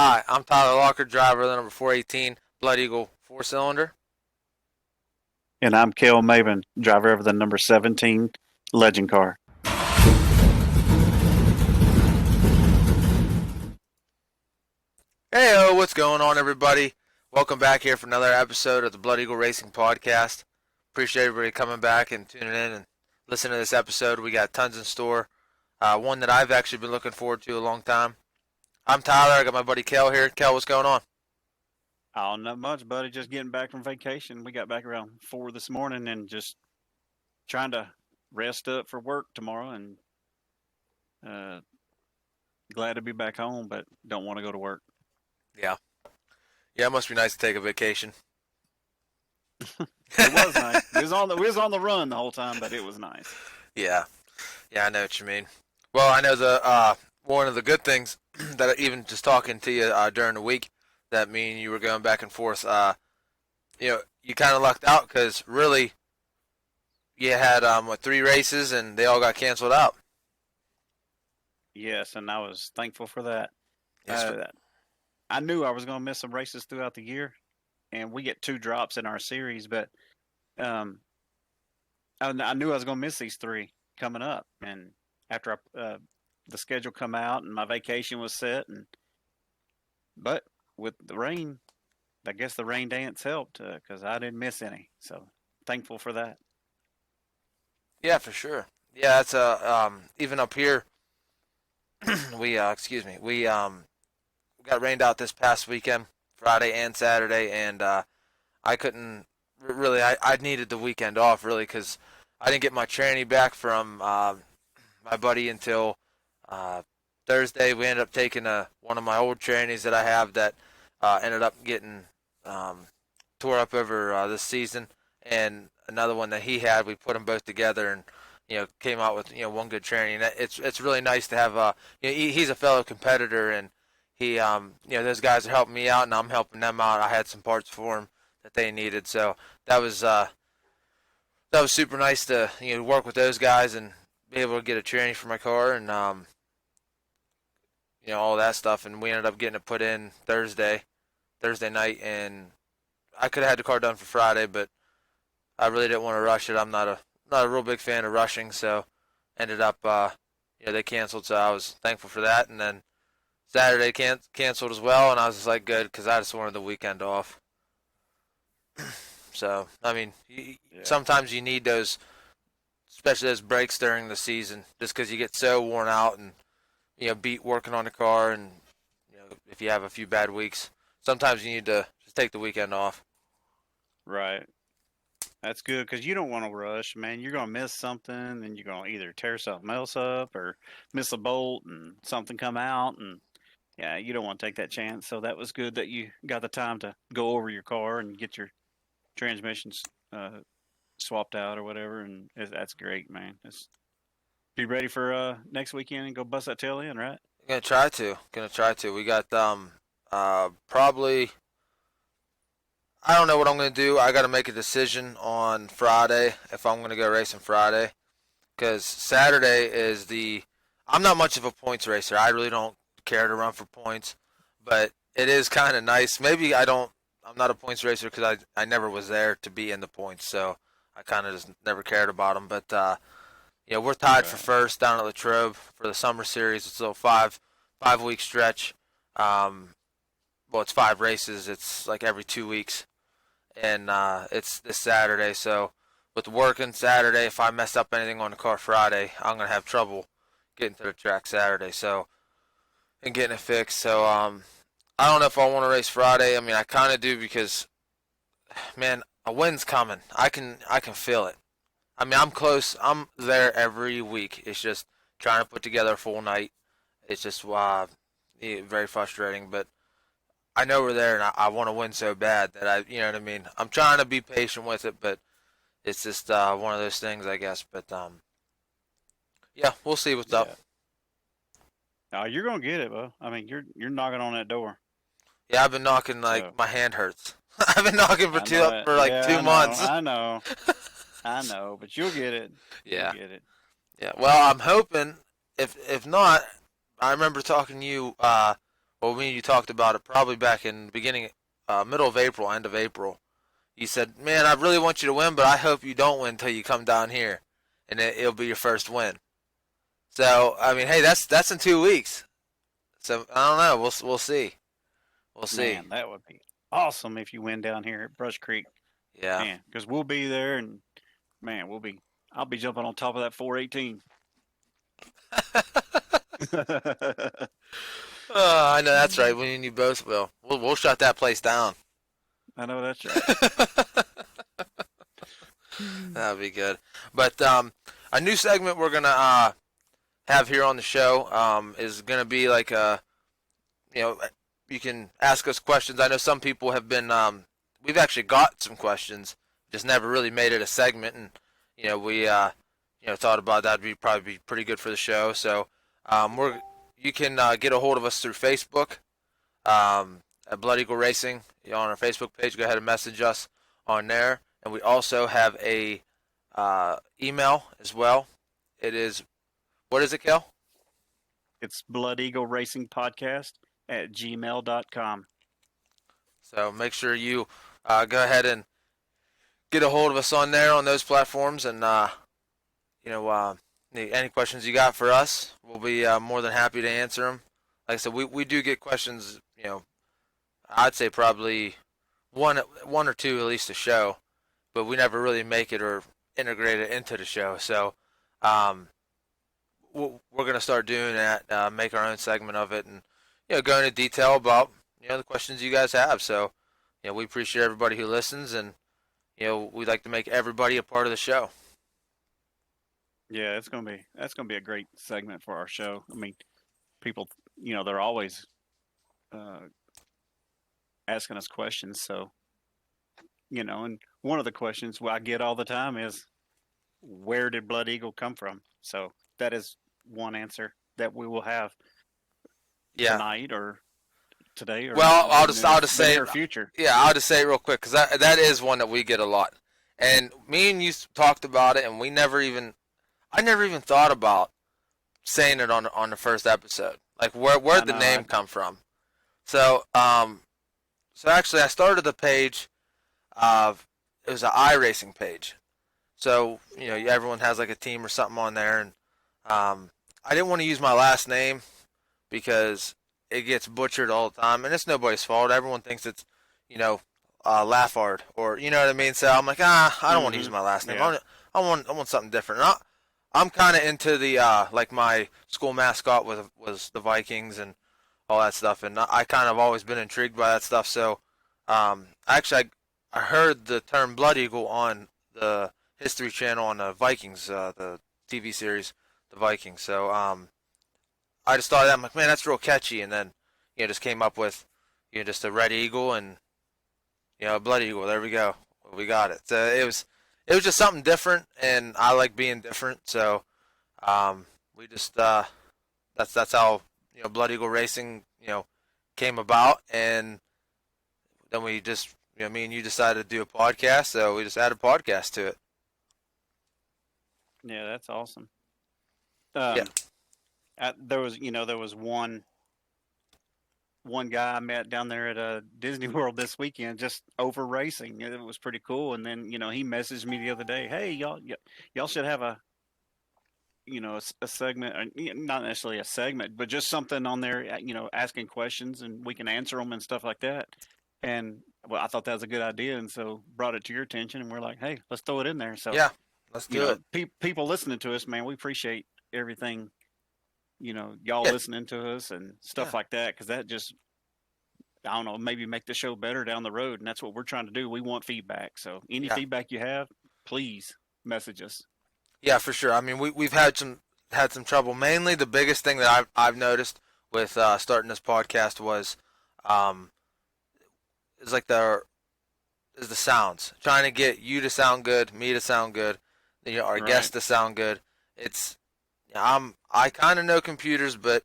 Hi, I'm Tyler Locker, driver of the number 418 Blood Eagle 4-cylinder. And I'm Cale Maven, driver of the number 17 Legend car. Hey, what's going on, everybody? Welcome back here for another episode of the Blood Eagle Racing Podcast. Appreciate everybody coming back and tuning in and listening to this episode. We got tons in store. One that I've actually been looking forward to a long time. I'm Tyler. I got my buddy Cale here. Cale, what's going on? Oh, not much, buddy. Just getting back from vacation. We got back around 4 this morning and just trying to rest up for work tomorrow. And uh, glad to be back home, but don't want to go to work. Yeah. Yeah, it must be nice to take a vacation. It was nice. We was on the run the whole time, but it was nice. Yeah. Yeah, I know what you mean. Well, I know the one of the good things that even just talking to you during the week that me and you were going back and forth, you kind of lucked out because really you had 3 races and they all got canceled out. Yes, and I was thankful for that. Yes, I knew I was going to miss some races throughout the year, and we get 2 drops in our series, but um, I knew I was going to miss these 3 coming up. And after the schedule come out and my vacation was set, but with the rain, I guess the rain dance helped because I didn't miss any. So thankful for that. yeah, for sure. Yeah, it's even up here. We got rained out this past weekend, Friday and Saturday, and I couldn't really. I needed the weekend off really because I didn't get my tranny back from my buddy until Thursday. We ended up taking one of my old trannies that I have that ended up getting tore up over this season, and another one that he had. We put them both together and came out with one good tranny. And it's really nice to have he's a fellow competitor, and he those guys are helping me out and I'm helping them out. I had some parts for him that they needed, so that was super nice to work with those guys and be able to get a tranny for my car and all that stuff. And we ended up getting it put in Thursday night, and I could have had the car done for Friday, but I really didn't want to rush it. I'm not a real big fan of rushing, so ended up they canceled, so I was thankful for that. And then Saturday canceled as well, and I was just like good because I just wanted the weekend off. So I mean, sometimes you need those, especially those breaks during the season, just because you get so worn out and beat working on the car, and if you have a few bad weeks, sometimes you need to just take the weekend off. Right. That's good because you don't want to rush, man. You're going to miss something, and you're going to either tear something else up or miss a bolt and something come out. And yeah, you don't want to take that chance. So that was good that you got the time to go over your car and get your transmissions swapped out or whatever. And that's great, man. Be ready for next weekend and go bust that tail in, right? Gonna try to. Gonna try to. We got probably. I don't know what I'm gonna do. I gotta make a decision on Friday if I'm gonna go racing Friday, because Saturday is the. I'm not much of a points racer. I really don't care to run for points, but it is kind of nice. Maybe I don't. I'm not a points racer because I never was there to be in the points, so I kind of just never cared about them. But we're tied for Right. first down at Latrobe for the summer series. It's a 5 week stretch. Well, it's 5 races. It's like every 2 weeks, and it's this Saturday. So with working Saturday, if I mess up anything on the car Friday, I'm gonna have trouble getting to the track Saturday. So and getting it fixed. So I don't know if I want to race Friday. I mean, I kind of do because man, a win's coming. I can feel it. I mean, I'm close. I'm there every week. It's just trying to put together a full night. It's just very frustrating. But I know we're there, and I want to win so bad that you know what I mean. I'm trying to be patient with it, but it's just one of those things, I guess. But yeah, we'll see what's up. Yeah. No, you're gonna get it, bro. I mean, you're knocking on that door. Yeah, I've been knocking So like my hand hurts. I've been knocking for I know it. like Yeah, two I know. months. I know. I know. But you'll get it. You'll Yeah, get it. yeah. Well, I'm hoping. If not, I remember talking to you Well, me and you talked about it probably back in the beginning, middle of April, end of April. You said, "Man, I really want you to win, but I hope you don't win until you come down here, and it'll be your first win." So, I mean, hey, that's in 2 weeks. So I don't know. We'll see. We'll see. Man, that would be awesome if you win down here at Brush Creek, Yeah. man. Because we'll be there, and man, I'll be jumping on top of that 418. Oh, I know that's right. We and you both will. We'll shut that place down. I know that's right. That'll be good. But a new segment we're gonna have here on the show is gonna be like you know, you can ask us questions. I know some people have been. We've actually got some questions, just never really made it a segment, and we thought about that'd probably be pretty good for the show. So you can get a hold of us through Facebook at Blood Eagle Racing on our Facebook page. Go ahead and message us on there, and we also have a email as well. It is, what is it, Cale? It's Blood Eagle Racing Podcast at gmail.com. So make sure you go ahead and get a hold of us on there on those platforms, and any questions you got for us, we'll be more than happy to answer them. Like I said, we do get questions. I'd say probably one or two at least a show, but we never really make it or integrate it into the show. So we're going to start doing that, make our own segment of it, and go into detail about the questions you guys have. So we appreciate everybody who listens, and we'd like to make everybody a part of the show. Yeah, that's gonna be a great segment for our show. I mean, people, they're always asking us questions. So, and one of the questions I get all the time is, where did Blood Eagle come from? So that is one answer that we will have tonight or today, or well, I'll just say near future. Yeah, I'll just say it real quick because that is one that we get a lot, and me and you talked about it, and I never even thought about saying it on the first episode. Like where'd the name come from? So actually I started the page it was an iRacing page. So, everyone has like a team or something on there, and I didn't want to use my last name because it gets butchered all the time, and it's nobody's fault. Everyone thinks it's, Laffard, or you know what I mean. So I'm like, I don't want to use my last name. Yeah. I want something different. And I'm kind of into the like my school mascot was the Vikings and all that stuff, and I kind of always been intrigued by that stuff. So actually I heard the term Blood Eagle on the History Channel on the Vikings, the TV series, the Vikings. So I just thought of that. I'm like, man, that's real catchy, and then just came up with just a red eagle and a blood eagle. There we go. We got it. So it was just something different, and I like being different. So we just that's how Blood Eagle Racing came about, and then we just me and you decided to do a podcast, so we just added a podcast to it. Yeah, that's awesome. Yeah. There was one guy I met down there at Disney World this weekend, just over racing. It was pretty cool. And then he messaged me the other day, hey, y'all should have a segment, not necessarily a segment, but just something on there, asking questions, and we can answer them and stuff like that. And well, I thought that was a good idea, and so brought it to your attention, and we're like, hey, let's throw it in there. So yeah, let's do it. People listening to us, man, we appreciate everything. Y'all listening to us and stuff like that, because that just, I don't know, maybe make the show better down the road, and that's what we're trying to do. We want feedback, so any feedback you have, please message us. Yeah, for sure. I mean, we've had some trouble. Mainly, the biggest thing that I've noticed with starting this podcast was the sounds. Trying to get you to sound good, me to sound good, our guests to sound good. I kind of know computers, but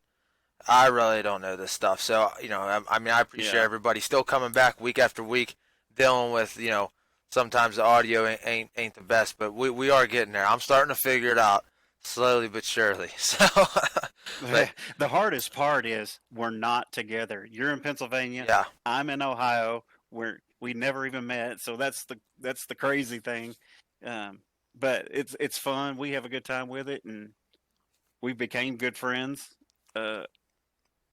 I really don't know this stuff. So I appreciate everybody still coming back week after week, dealing with sometimes the audio ain't the best, but we are getting there. I'm starting to figure it out. slowly but surely. So, but The hardest part is we're not together. You're in Pennsylvania. yeah, I'm in Ohio. We never even met. So that's the crazy thing. Um, but it's fun. We have a good time with it, and we became good friends uh,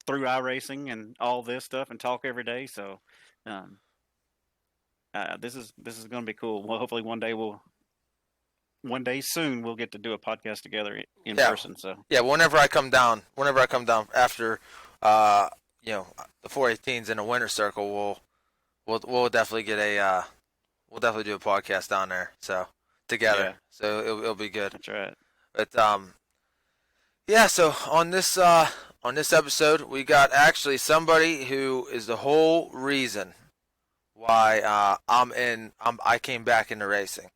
through iRacing and all this stuff, and talk every day. So um, this is going to be cool. Well, hopefully one day soon we'll get to do a podcast together in yeah, person. So yeah. Whenever I come down after, uh, the 418s in the winter circle, we'll definitely get we'll definitely do a podcast down there. So together, yeah, so it'll be good. that's right. But yeah. So on this episode, we got actually somebody who is the whole reason why I came back into racing.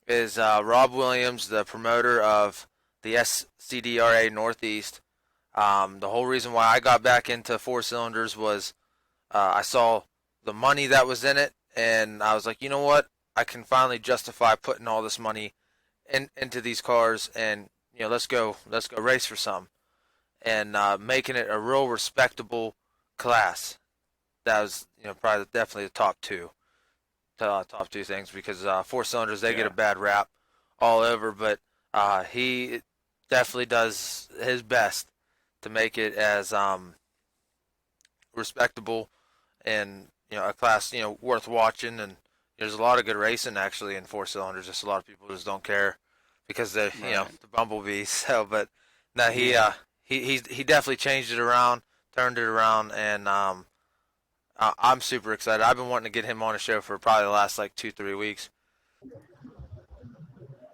Is Rob Williams, the promoter of the SCDRA Northeast. The whole reason why I got back into four cylinders was I saw the money that was in it, and I was like, you know what? I can finally justify putting all this money into these cars, and let's go race for some, and making it a real respectable class. That was probably definitely the top two things, because four cylinders, they get a Yeah, bad rap all over, but he definitely does his best to make it as respectable and a class worth watching. And there's a lot of good racing actually in four cylinders. Just a lot of people just don't care because they right. the bumblebees. So, but no, Yeah. he definitely changed it around, turned it around, and I'm super excited. I've been wanting to get him on a show for probably the last like 2-3 weeks.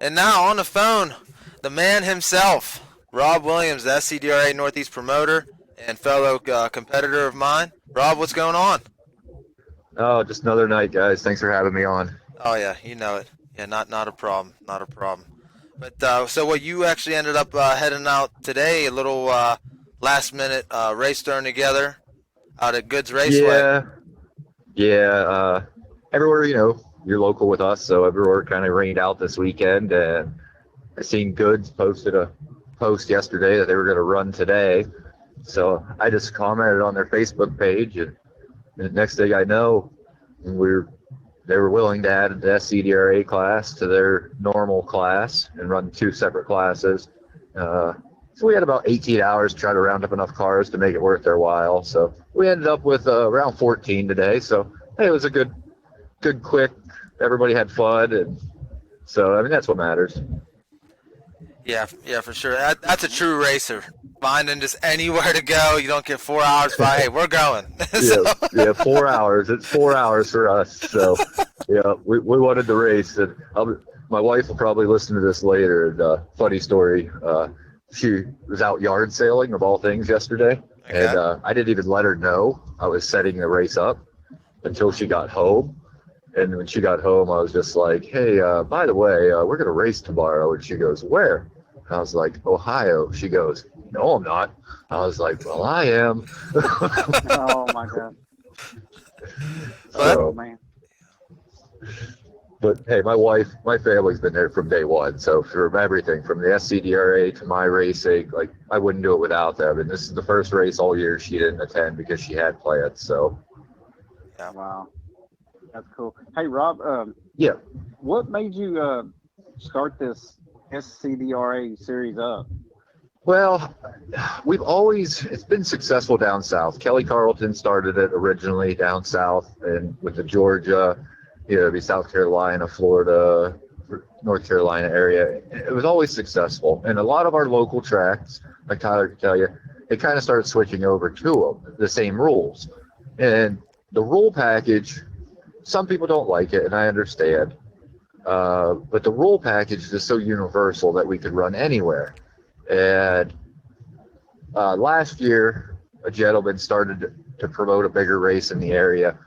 And now on the phone, the man himself, Rob Williams, the SCDRA Northeast promoter and fellow competitor of mine. Rob, what's going on? Oh, just another night, guys. Thanks for having me on. Oh yeah, you know it. Yeah, not a problem, not a problem. But so what, you actually ended up heading out today, a little last minute race turn together out at Goods Raceway. Yeah, yeah. Everywhere, you're local with us, so everywhere kind of rained out this weekend. And I seen Goods posted a post yesterday that they were going to run today. So I just commented on their Facebook page, and the next thing I know, they were willing to add the SCDRA class to their normal class and run two separate classes. So we had about 18 hours to try to round up enough cars to make it worth their while. So we ended up with around 14 today. So hey, it was a good, quick. Everybody had fun, and so I mean that's what matters. Yeah, yeah, for sure. That's a true racer. Finding just anywhere to go. You don't get 4 hours by. Hey, we're going. So, Yeah, 4 hours. It's 4 hours for us. So yeah, we wanted to race, and my wife will probably listen to this later. And funny story. She was out yard sailing of all things yesterday, okay. and I didn't even let her know I was setting the race up until she got home. And when she got home, I was just like, hey, by the way, we're going to race tomorrow. And she goes, where? And I was like, Ohio. She goes, no, I'm not. I was like, well, I am. Oh my God. So, Oh man. but hey, my family's been there from day one. So from everything, from the SCDRA to my racing, like I wouldn't do it without them. And this is the first race all year she didn't attend because she had plans. So Yeah. Wow, that's cool. Hey, Rob, yeah. what made you start this SCDRA series up? Well, it's been successful down south. Kelly Carlton started it originally down south and with the Georgia, it'd be South Carolina, Florida, North Carolina area. It was always successful. And a lot of our local tracks, like Tyler can tell you, they kind of started switching over to them, the same rules. And the rule package, some people don't like it, and I understand. But the rule package is so universal that we could run anywhere. And last year, a gentleman started to promote a bigger race in the area,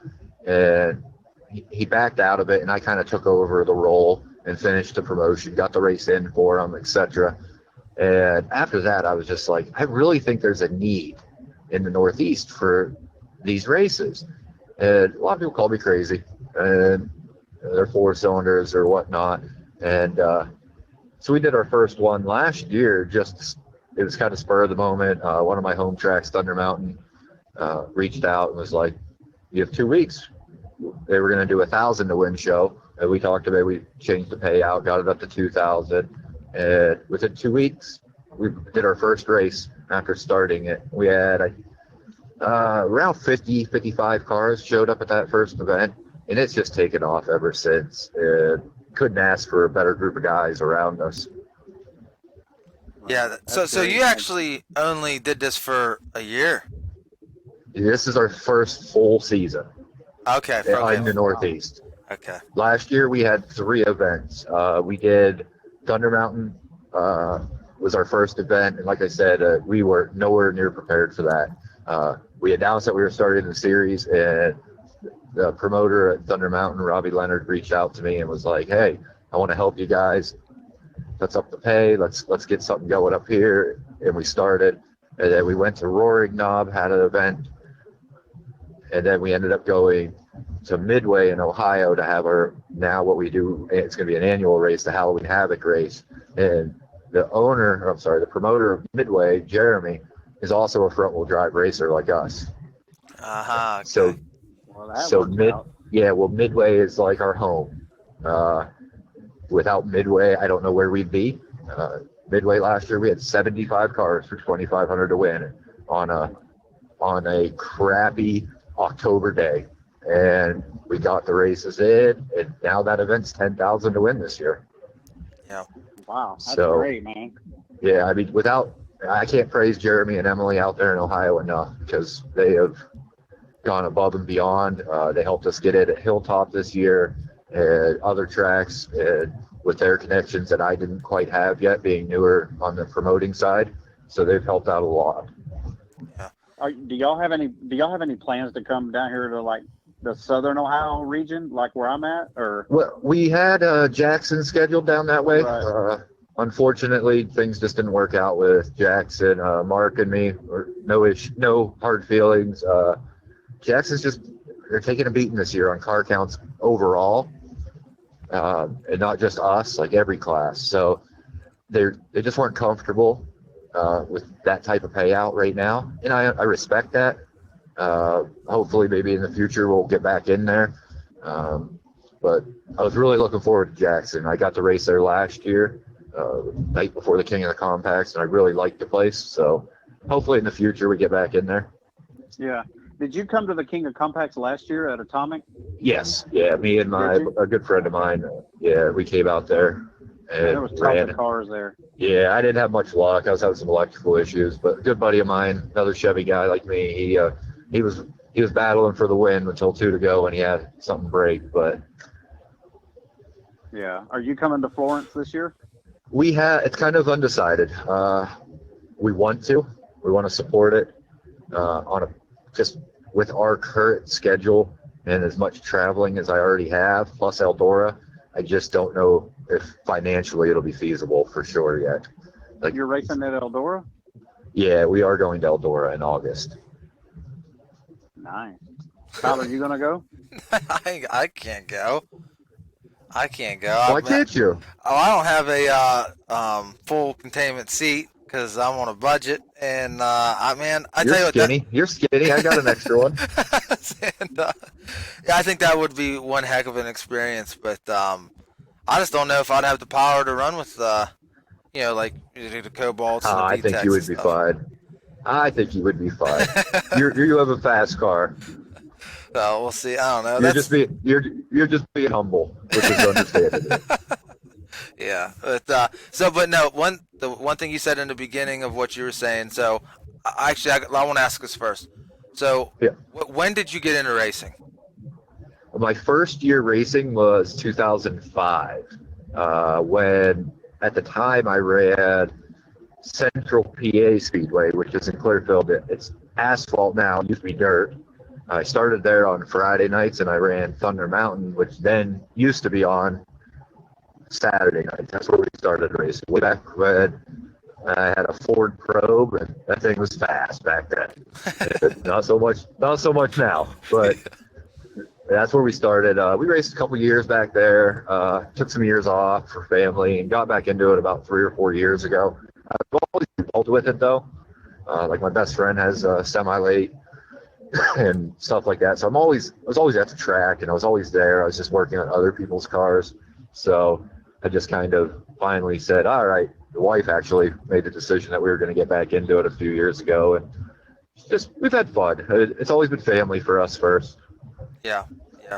and he backed out of it, and I kind of took over the role and finished the promotion, got the race in for him, etc. And after that, I was just like, I really think there's a need in the Northeast for these races. And a lot of people call me crazy, and they're four cylinders or whatnot. And So we did our first one last year. Just it was kind of spur of the moment. One of my home tracks, Thunder Mountain, reached out and was like, "You have 2 weeks." They were going to do 1,000 to win show, and we talked about we changed the payout, got it up to 2,000, and within 2 weeks we did our first race after starting it. We had around 50, 55 cars showed up at that first event, and it's just taken off ever since. Couldn't ask for a better group of guys around us. Yeah. So That's great. you actually only did this for a year. This is our first full season Okay. in the Northeast. Okay. Last year we had 3 events. We did Thunder Mountain was our first event, and like I said, we were nowhere near prepared for that. We announced that we were starting the series, and the promoter at Thunder Mountain, Robbie Leonard, reached out to me and was like, "Hey, I want to help you guys. Let's up the pay. Let's get something going up here." And we started, and then we went to Roaring Knob, had an event, and then we ended up going to Midway in Ohio to have what we do. It's going to be an annual race, the Halloween Havoc race. And the promoter of Midway, Jeremy, is also a front wheel drive racer like us. Okay. So Well, that So worked out. Midway is like our home. Without Midway, I don't know where we'd be. Midway last year, we had 75 cars for 2,500 to win on a crappy October day, and we got the races in, and now that event's 10,000 to win this year. Wow, that's So- great, man. Yeah, I mean, I can't praise Jeremy and Emily out there in Ohio enough, because they have gone above and beyond. They helped us get it at Hilltop this year and other tracks, and with their connections that I didn't quite have yet, being newer on the promoting side. So they've helped out a lot. Do y'all have any plans to come down here to like the Southern Ohio region, like where I'm at, or? Well, we had Jackson scheduled down that way. Right. Unfortunately, things just didn't work out with Jackson. Mark and me, no hard feelings. Jackson's they're taking a beating this year on car counts overall, and not just us, like every class. So they just weren't comfortable with that type of payout right now, and I respect that. Hopefully, maybe in the future we'll get back in there. But I was really looking forward to Jackson. I got to race there last year, night before the King of the Compacts, and I really liked the place. So hopefully in the future we get back in there. Yeah. Did you come to the King of Compacts last year at Atomic? Yes, yeah, me and a good friend of mine, we came out there and There was tons of cars there. Yeah, I didn't have much luck. I was having some electrical issues, but a good buddy of mine, another Chevy guy like me, he was battling for the win until 2 to go, and he had something break. But Yeah. Are you coming to Florence this year? it's kind of undecided. We want to support it just with our current schedule and as much traveling as I already have, plus Eldora. I just don't know if financially it'll be feasible for sure yet. Like, You're racing at Eldora? yeah, we are going to Eldora in August. Nice. Tyler, you gonna go? I can't go. I can't go. Why can't you? Oh, I don't have a full containment seat because I'm on a budget, and I tell you You're what, skinny. You're skinny. I got an extra one. and, yeah, I think that would be one heck of an experience, but I just don't know if I'd have the power to run with like the Cobalts. And the I think VTECs you would and be stuff. fine. I think you would be fine. You have a fast car. So we'll see. I don't know. You're just being humble, which is understandable. Yeah, but no. The one thing you said in the beginning of what you were saying. So, I want to ask this first. So, Yeah. When did you get into racing? My first year racing was 2005, when at the time I ran Central PA Speedway, which is in Clearfield. It's asphalt now, it used to be dirt. I started there on Friday nights, and I ran Thunder Mountain, which then used to be on Saturday nights. That's where we started racing. Way back when I had a Ford Probe, and that thing was fast back then. Not so much now, but that's where we started. We raced a couple years back there. Took some years off for family and got back into it about 3 or 4 years ago. I've always involved with it though. Like my best friend has a semi-late and stuff like that. So I was always at the track and I was always there. I was just working on other people's cars. So I just kind of finally said, all right, the wife actually made the decision that we were going to get back into it a few years ago. And just, we've had fun. It's always been family for us first. Yeah,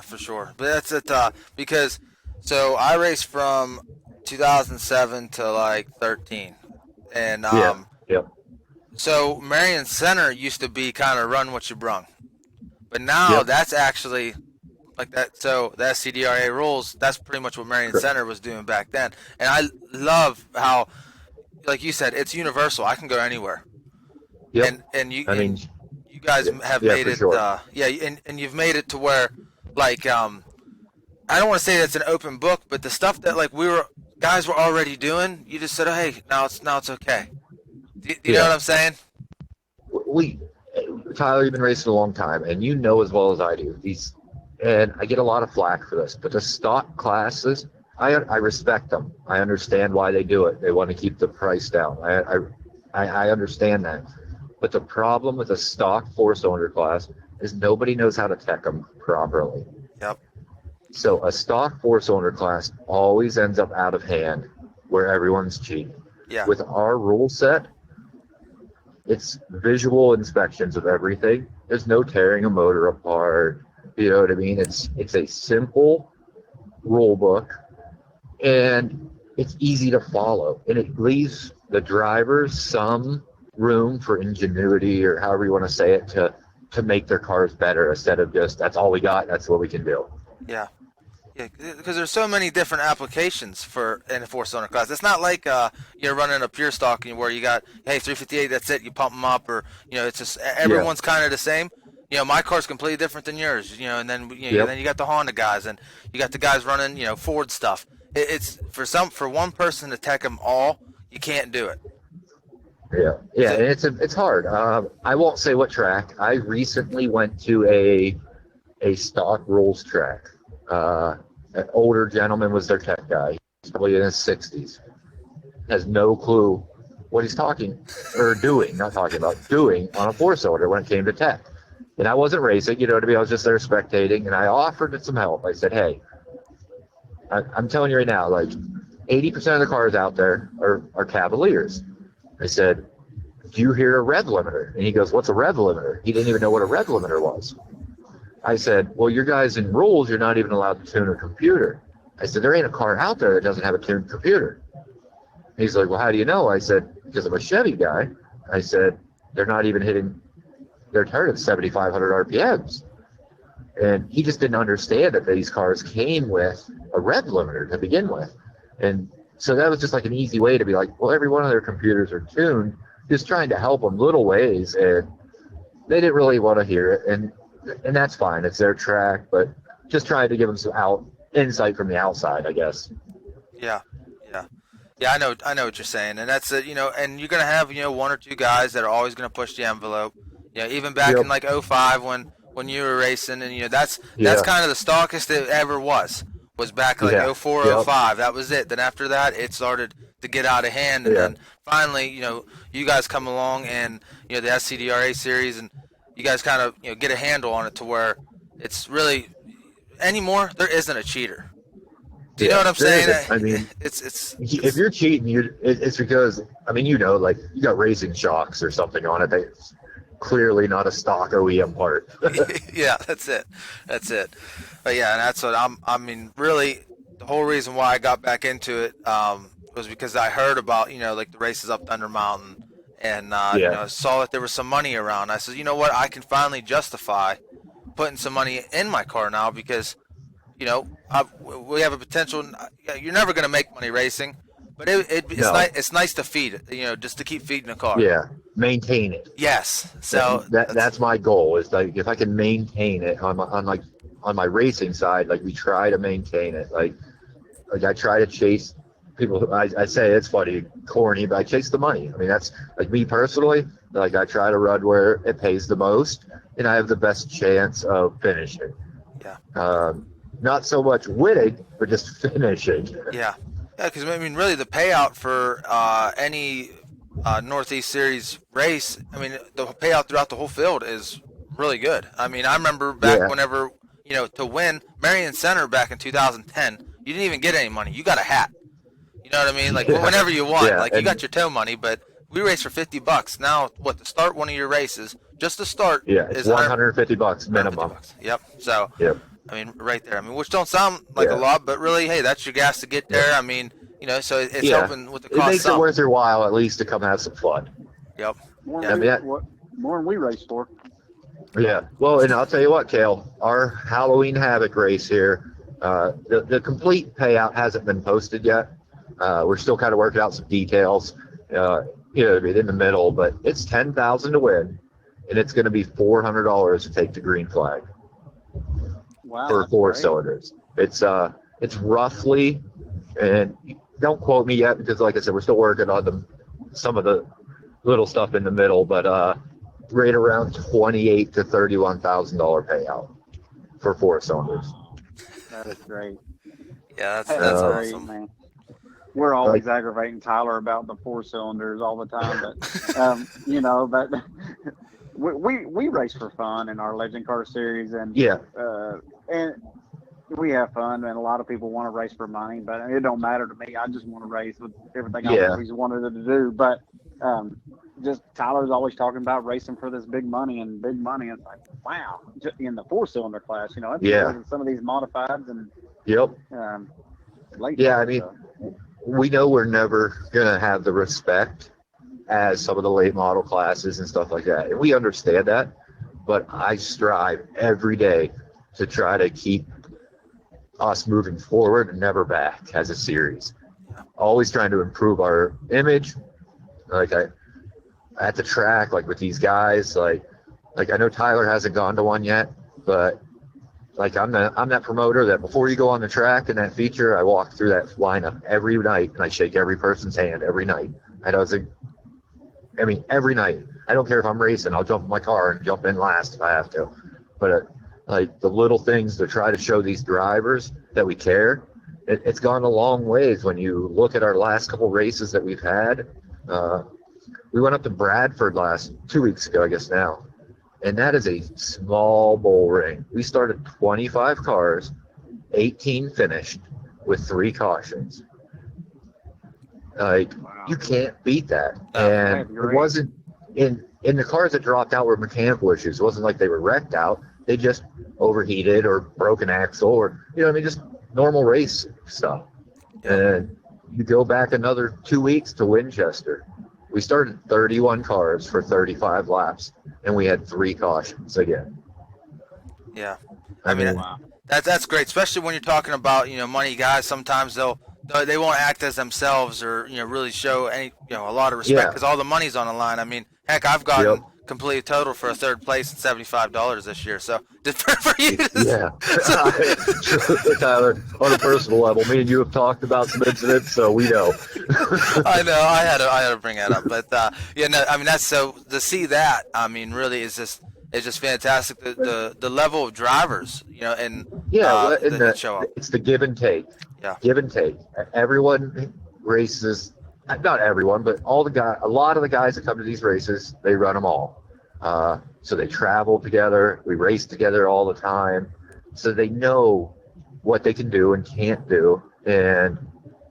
for sure. But that's it, because, so I raced from 2007 to like 13. And, Yep. So Marion Center used to be kind of run what you brung. But now that's actually like that. So the SCDRA rules, that's pretty much what Marion Center was doing back then. And I love how, like you said, it's universal. I can go anywhere. Yep. And you guys have yeah, made it, sure. and you've made it to where, like, I don't want to say that's an open book, but the stuff that like guys were already doing, you just said, oh, hey, now it's okay. Do you know what I'm saying? Tyler, you've been racing a long time, and you know as well as I do and I get a lot of flack for this, but the stock classes, I respect them. I understand why they do it. They want to keep the price down. I understand that. But the problem with a stock 4-cylinder class is nobody knows how to tech them properly. Yep. So a stock 4-cylinder class always ends up out of hand where everyone's cheating. Yeah. With our rule set, it's visual inspections of everything. There's no tearing a motor apart. You know what I mean? It's a simple rule book, and it's easy to follow. And it leaves the drivers some room for ingenuity, or however you want to say it, to make their cars better instead of just, that's all we got, that's what we can do. Yeah. Yeah, because there's so many different applications in a 4-cylinder class. It's not like you're running a pure stock where you got, hey, 358, that's it, you pump them up, or it's just everyone's kind of the same. My car's completely different than yours. And then then you got the Honda guys, and you got the guys running Ford stuff. It's for one person to tech them all, you can't do it. Yeah, and it's hard. I won't say what track. I recently went to a stock rules track. An older gentleman was their tech guy. He's probably in his 60s. Has no clue what he's doing on a 4-cylinder when it came to tech. And I wasn't racing, I was just there spectating, and I offered some help. I said, hey, I'm telling you right now, like 80% of the cars out there are Cavaliers. I said, do you hear a rev limiter? And he goes, what's a rev limiter? He didn't even know what a rev limiter was. I said, well, your guys in rules, you're not even allowed to tune a computer. I said, there ain't a car out there that doesn't have a tuned computer. He's like, well, how do you know? I said, because I'm a Chevy guy. I said, they're not even hitting their turn at 7,500 RPMs. And he just didn't understand that these cars came with a rev limiter to begin with. And so that was just like an easy way to be like, well, every one of their computers are tuned, just trying to help them little ways. And they didn't really want to hear it. And that's fine. It's their track, but just trying to give them some insight from the outside, I guess. Yeah. I know what you're saying, and that's it. And you're gonna have one or two guys that are always gonna push the envelope. Even back in like 05 when you were racing, and that's kind of the stockest it ever was back like 04, 05. That was it. Then after that, it started to get out of hand, and then finally, you guys come along, and the SCDRA series, and you guys kind of get a handle on it to where it's really anymore there isn't a cheater. Do you know what I'm saying? I mean, it's if you're cheating, it's because like you got racing shocks or something on it. That's clearly not a stock OEM part. Yeah, that's it. But yeah, and that's what really the whole reason why I got back into it was because I heard about like the races up Thunder Mountain. And saw that there was some money around. I said, you know what? I can finally justify putting some money in my car now because, we have a potential. You're never going to make money racing, but it's nice to feed it. Just to keep feeding the car. Yeah, maintain it. Yes. So that's my goal. Is like if I can maintain it on my racing side, like we try to maintain it. Like I try to chase. People, I say it's funny, corny, but I chase the money. I mean, that's like me personally. Like I try to run where it pays the most, and I have the best chance of finishing. Yeah. Not so much winning, but just finishing. Yeah, because I mean, really, the payout for any Northeast Series race, I mean, the payout throughout the whole field is really good. I mean, I remember back Yeah. whenever to win Marion Center back in 2010, you didn't even get any money. You got a hat. You know what I mean? Like Yeah. whenever you won, Yeah, like you and- got your tow money, but we raced for $50. Now, what to start one of your races, just to start, Yeah, it's is $150 minimum. $150. Yep. So. Yep. I mean, right there. I mean, which don't sound like a Yeah. lot, but really, hey, that's your gas to get there. I mean, so it's Yeah. helping with the It cost. makes it worth your while at least to come have some fun. Yep. More, Yeah. than more than we race for. Yeah. Well, and I'll tell you what, Cale, our Halloween Havoc race here, the complete payout hasn't been posted yet. We're still kind of working out some details, in the middle, but it's $10,000 to win, and it's going to be $400 to take the green flag Wow. for that's 4 great. cylinders. It's roughly, and don't quote me yet because, like I said, we're still working on some of the little stuff in the middle, but right around $28,000 to $31,000 payout for 4 cylinders. That is great. Yeah, that's Great, awesome. man. We're always aggravating Tyler about the 4 cylinders all the time, but but we race for fun in our Legend Car Series, and Yeah. and we have fun, and a lot of people want to race for money, but it don't matter to me. I just want to race with everything I've Yeah. always wanted to do. But just Tyler's always talking about racing for this big money, and big money. It's like, wow, just in the 4-cylinder class, it's Yeah. better than some of these modifieds and Yep. late. Yeah, I mean, stuff. we know we're never going to have the respect as some of the late model classes and stuff like that. And we understand that, but I strive every day to try to keep us moving forward and never back as a series. Always trying to improve our image. Like at the track, like with these guys, like I know Tyler hasn't gone to one yet, but like I'm that promoter that before you go on the track in that feature, I walk through that lineup every night and I shake every person's hand every night. Every night. I don't care if I'm racing, I'll jump in my car and jump in last if I have to. But like the little things to try to show these drivers that we care, it's gone a long ways. When you look at our last couple races that we've had, we went up to Bradford 2 weeks ago, I guess now. And that is a small bull ring. We started 25 cars, 18 finished with 3 cautions. Like, Wow. you can't beat that. Oh, And that's it great. wasn't in the cars that dropped out were mechanical issues. It wasn't like they were wrecked out. They just overheated or broke an axle or just normal race stuff. And you go back another 2 weeks to Winchester. We started 31 cars for 35 laps, and we had 3 cautions again. Yeah. I mean, Wow. That's great, especially when you're talking about money guys. Sometimes they won't act as themselves or really show any a lot of respect Yeah. because all the money's on the line. I mean, heck, I've gotten completely total for a 3rd place and $75 this year. So for you, yeah. Tyler, on a personal level, me and you have talked about some incidents, so we know. I know I had to bring that up, but I mean that's so to see that. I mean, really is just fantastic. The level of drivers, and that show up. It's the give and take. Yeah. Give and take. Everyone races, not everyone, but a lot of the guys that come to these races, they run them all. So they travel together. We race together all the time. So they know what they can do and can't do. And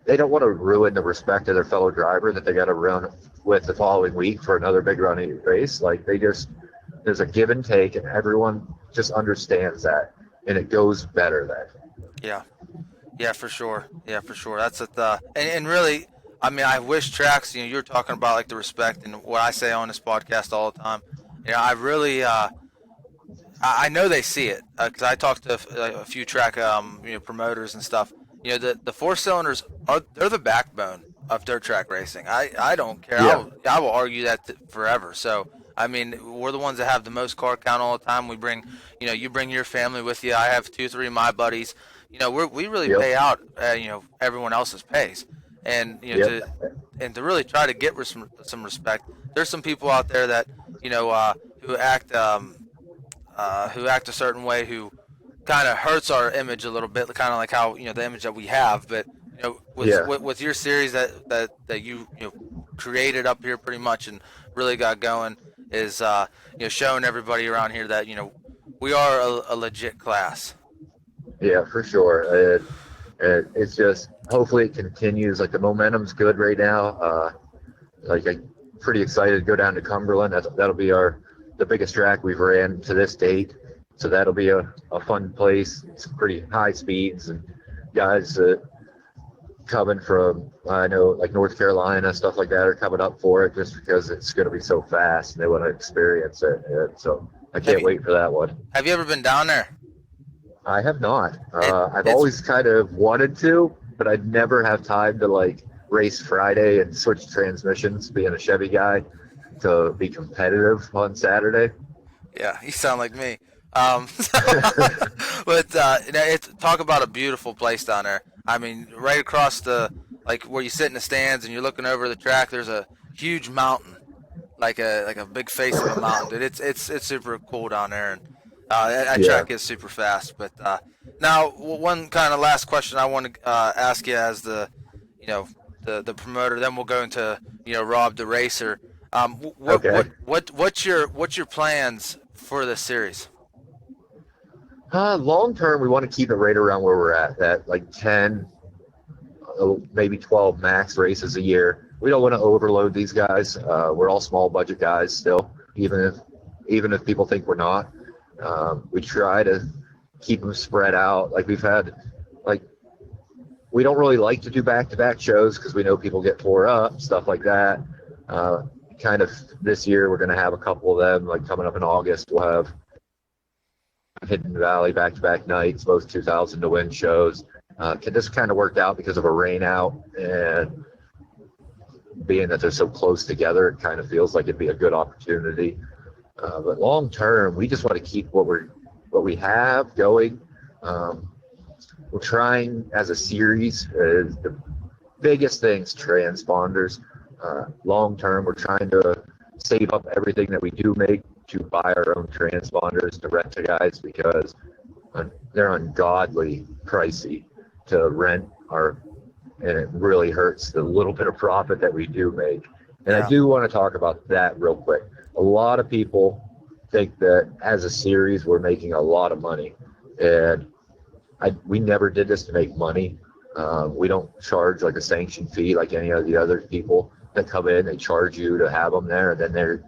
they don't want to ruin the respect of their fellow driver that they got to run with the following week for another big running race. Like there's a give and take, and everyone just understands that, and it goes better then. Yeah, for sure. That's and really, I mean, I wish tracks. You're talking about like the respect and what I say on this podcast all the time. I really, I know they see it because I talked to a few track, promoters and stuff. The 4 cylinders they're the backbone of dirt track racing. I don't care. Yeah. I will argue that forever. So I mean, we're the ones that have the most car count all the time. We bring, you bring your family with you. I have 2, 3 of my buddies. We really pay out, everyone else's pays, and to really try to get some respect. There's some people out there that who act a certain way who kind of hurts our image a little bit, kind of like how the image that we have. But with Yeah. with your series that you created up here pretty much and really got going is showing everybody around here that we are a legit class. Yeah, for sure. It's just hopefully it continues. Like the momentum's good right now. Like I'm pretty excited to go down to Cumberland. That'll be the biggest track we've ran to this date. So that'll be a fun place. It's pretty high speeds and guys coming from I know like North Carolina, stuff like that are coming up for it just because it's going to be so fast and they want to experience it. And so I can't wait for that one. Have you ever been down there? I have not. I've always kind of wanted to, but I'd never have time to like race Friday and switch transmissions, being a Chevy guy, to be competitive on Saturday. Yeah, you sound like me. But talk about a beautiful place down there. I mean, right across like where you sit in the stands and you're looking over the track, there's a huge mountain, like a big face of a mountain. Dude, it's super cool down there, and that track is super fast. But now, one kind of last question I want to ask you as the promoter. Then we'll go into Rob the racer. What's your plans for this series? Long term, we want to keep it right around where we're at, that like 10, maybe 12 max races a year. We don't want to overload these guys. We're all small budget guys still, even if people think we're not. We try to keep them spread out. Like we've had, we don't really like to do back-to-back shows because we know people get tore up, stuff like that. Kind of this year, we're going to have a couple of them, like coming up in August. We'll have Hidden Valley back-to-back nights, both 2,000 to win shows. This kind of worked out because of a rain out, and being that they're so close together, it kind of feels like it'd be a good opportunity. But long term, we just want to keep what we have going. We're trying as a series. The biggest thing's transponders. Long term, we're trying to save up everything that we do make to buy our own transponders to rent to guys because they're ungodly pricey to rent and it really hurts the little bit of profit that we do make. And I do want to talk about that real quick. A lot of people think that as a series we're making a lot of money, and we never did this to make money. We don't charge like a sanction fee like any of the other people that come in. They charge you to have them there, and then they're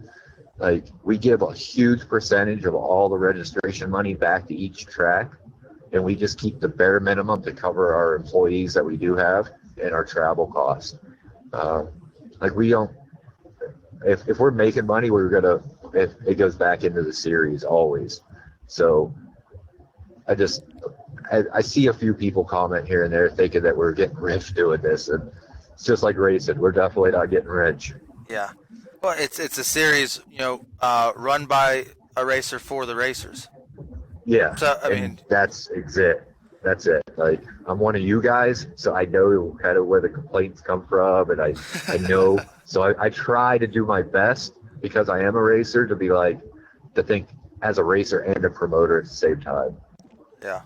like, we give a huge percentage of all the registration money back to each track, and we just keep the bare minimum to cover our employees that we do have and our travel costs. We don't, if we're making money, it goes back into the series always. So I see a few people comment here and there thinking that we're getting rich doing this, and it's just like racing. We're definitely not getting rich. Yeah. Well, it's a series, run by a racer for the racers. Yeah. So I mean, that's it. That's it. Like, I'm one of you guys, so I know kind of where the complaints come from, and I know. So I try to do my best because I am a racer to think as a racer and a promoter at the same time. Yeah.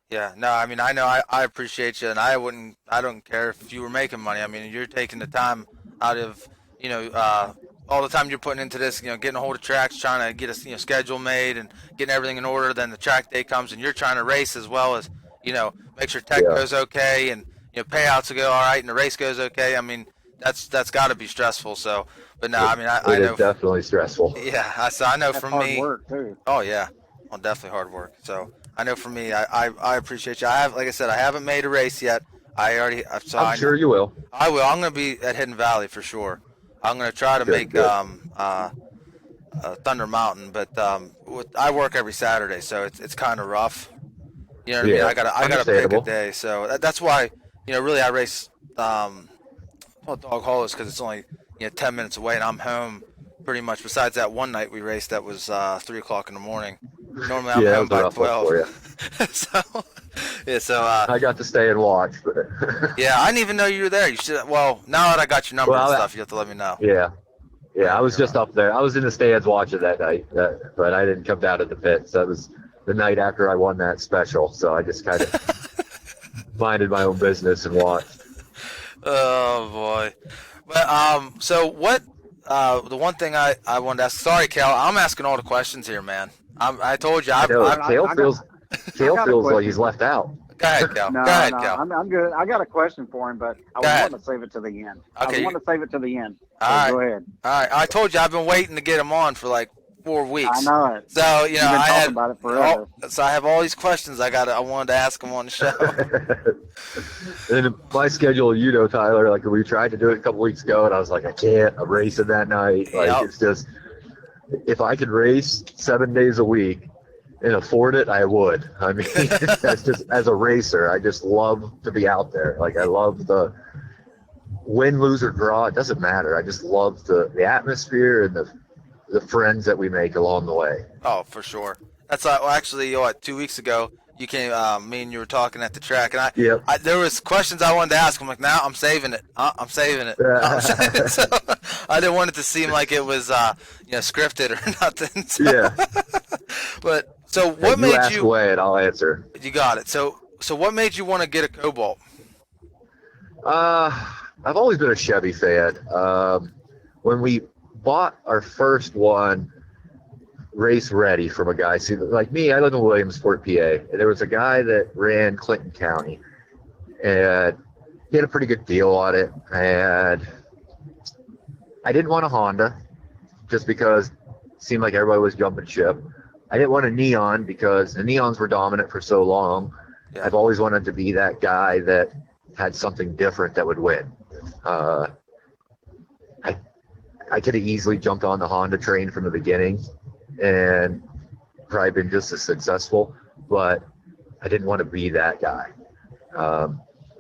Yeah. No, I mean, I know I appreciate you, and I don't care if you were making money. I mean, you're taking the time out of, all the time you're putting into this, getting a hold of tracks, trying to get a schedule made and getting everything in order. Then the track day comes and you're trying to race as well as, make sure tech goes okay and, payouts will go all right and the race goes okay. I mean, that's got to be stressful. So, but no, I mean, I know. It's definitely stressful. Yeah. I know for me. Hard work too. Oh yeah. Well, definitely hard work. So I know for me, I appreciate you. Like I said, I haven't made a race yet. I'm sure you will. I will. I'm going to be at Hidden Valley for sure. I'm going to try to make Thunder Mountain, but I work every Saturday, so it's kind of rough. You know what I mean? I gotta pick a day, so that's why really I race Dog Hole is because it's only 10 minutes away, and I'm home pretty much. Besides that one night we raced, that was 3:00 in the morning. Normally I'm home by 12. So I got to stay and watch, but yeah, I didn't even know you were there. You should. Well, now that I got your number and stuff, you have to let me know. Yeah, I was just up there. I was in the stands watching that night, but I didn't come down to the pits. the night after I won that special, so I just kind of minded my own business and watched. Oh boy. But so what? The one thing I wanted to ask. Sorry, Cal. I'm asking all the questions here, man. I told you. I know I've Cale I feels got a like question. he's left out. Go ahead, Cal. No, Go ahead, no, Cal. I'm good. I got a question for him, but I Go was ahead. wanting to save it to the end. Okay, I want to save it to the end. So All right. go ahead. All right. I told you I've been waiting to get him on for like 4 weeks. I know it. So You've been talking about it forever. So I have all these questions I wanted to ask him on the show. And my schedule, you know, Tyler, like we tried to do it a couple weeks ago, and I was like, I can't. I'm racing that night. Like Yep. it's just, if I could race 7 days a week and afford it, I would. I mean, that's just as a racer, I just love to be out there. Like I love the win, lose, or draw. It doesn't matter. I just love the atmosphere and the friends that we make along the way. Oh, for sure. That's well, actually, what, 2 weeks ago, you came. Me and you were talking at the track, and Yep. there was questions I wanted to ask. I'm like, nah, I'm saving it. I'm saving it. So, I didn't want it to seem like it was, scripted or nothing. So, Yeah. But so, If what you made ask you? away, and I'll answer. You got it. So what made you want to get a Cobalt? I've always been a Chevy fan. When we bought our first one, race ready from a guy. See, like me, I live in Williamsport, PA. And there was a guy that ran Clinton County, and he had a pretty good deal on it. And I didn't want a Honda, just because it seemed like everybody was jumping ship. I didn't want a Neon because the Neons were dominant for so long. Yeah. I've always wanted to be that guy that had something different that would win. I could have easily jumped on the Honda train from the beginning and probably been just as successful, but I didn't want to be that guy.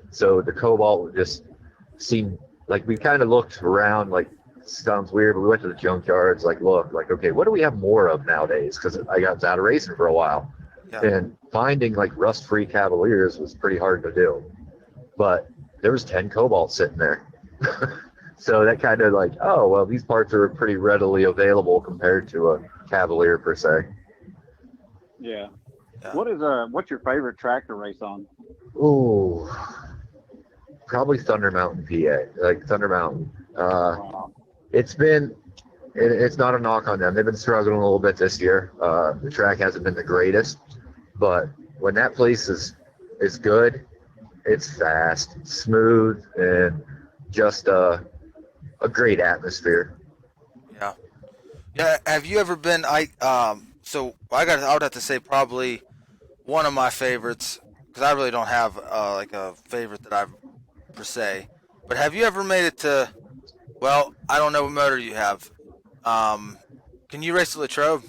So the Cobalt just seemed like we kind of looked around, like, sounds weird, but we went to the junkyards, like, look, like, okay, what do we have more of nowadays? Because I got out of racing for a while. Yeah. And finding, like, rust-free Cavaliers was pretty hard to do. But there was 10 Cobalt sitting there. So that kind of like, oh, well, these parts are pretty readily available compared to a Cavalier per se. Yeah. Yeah. What's your favorite track to race on? Ooh, probably Thunder Mountain, PA. Like Thunder Mountain. It's not a knock on them. They've been struggling a little bit this year. The track hasn't been the greatest, but when that place is good, it's fast, smooth, and just a great atmosphere. Yeah. Yeah. Have you ever been? So I would have to say probably one of my favorites, because I really don't have like a favorite that I've per se. But have you ever made it to? Well, I don't know what motor you have. Can you race the Latrobe?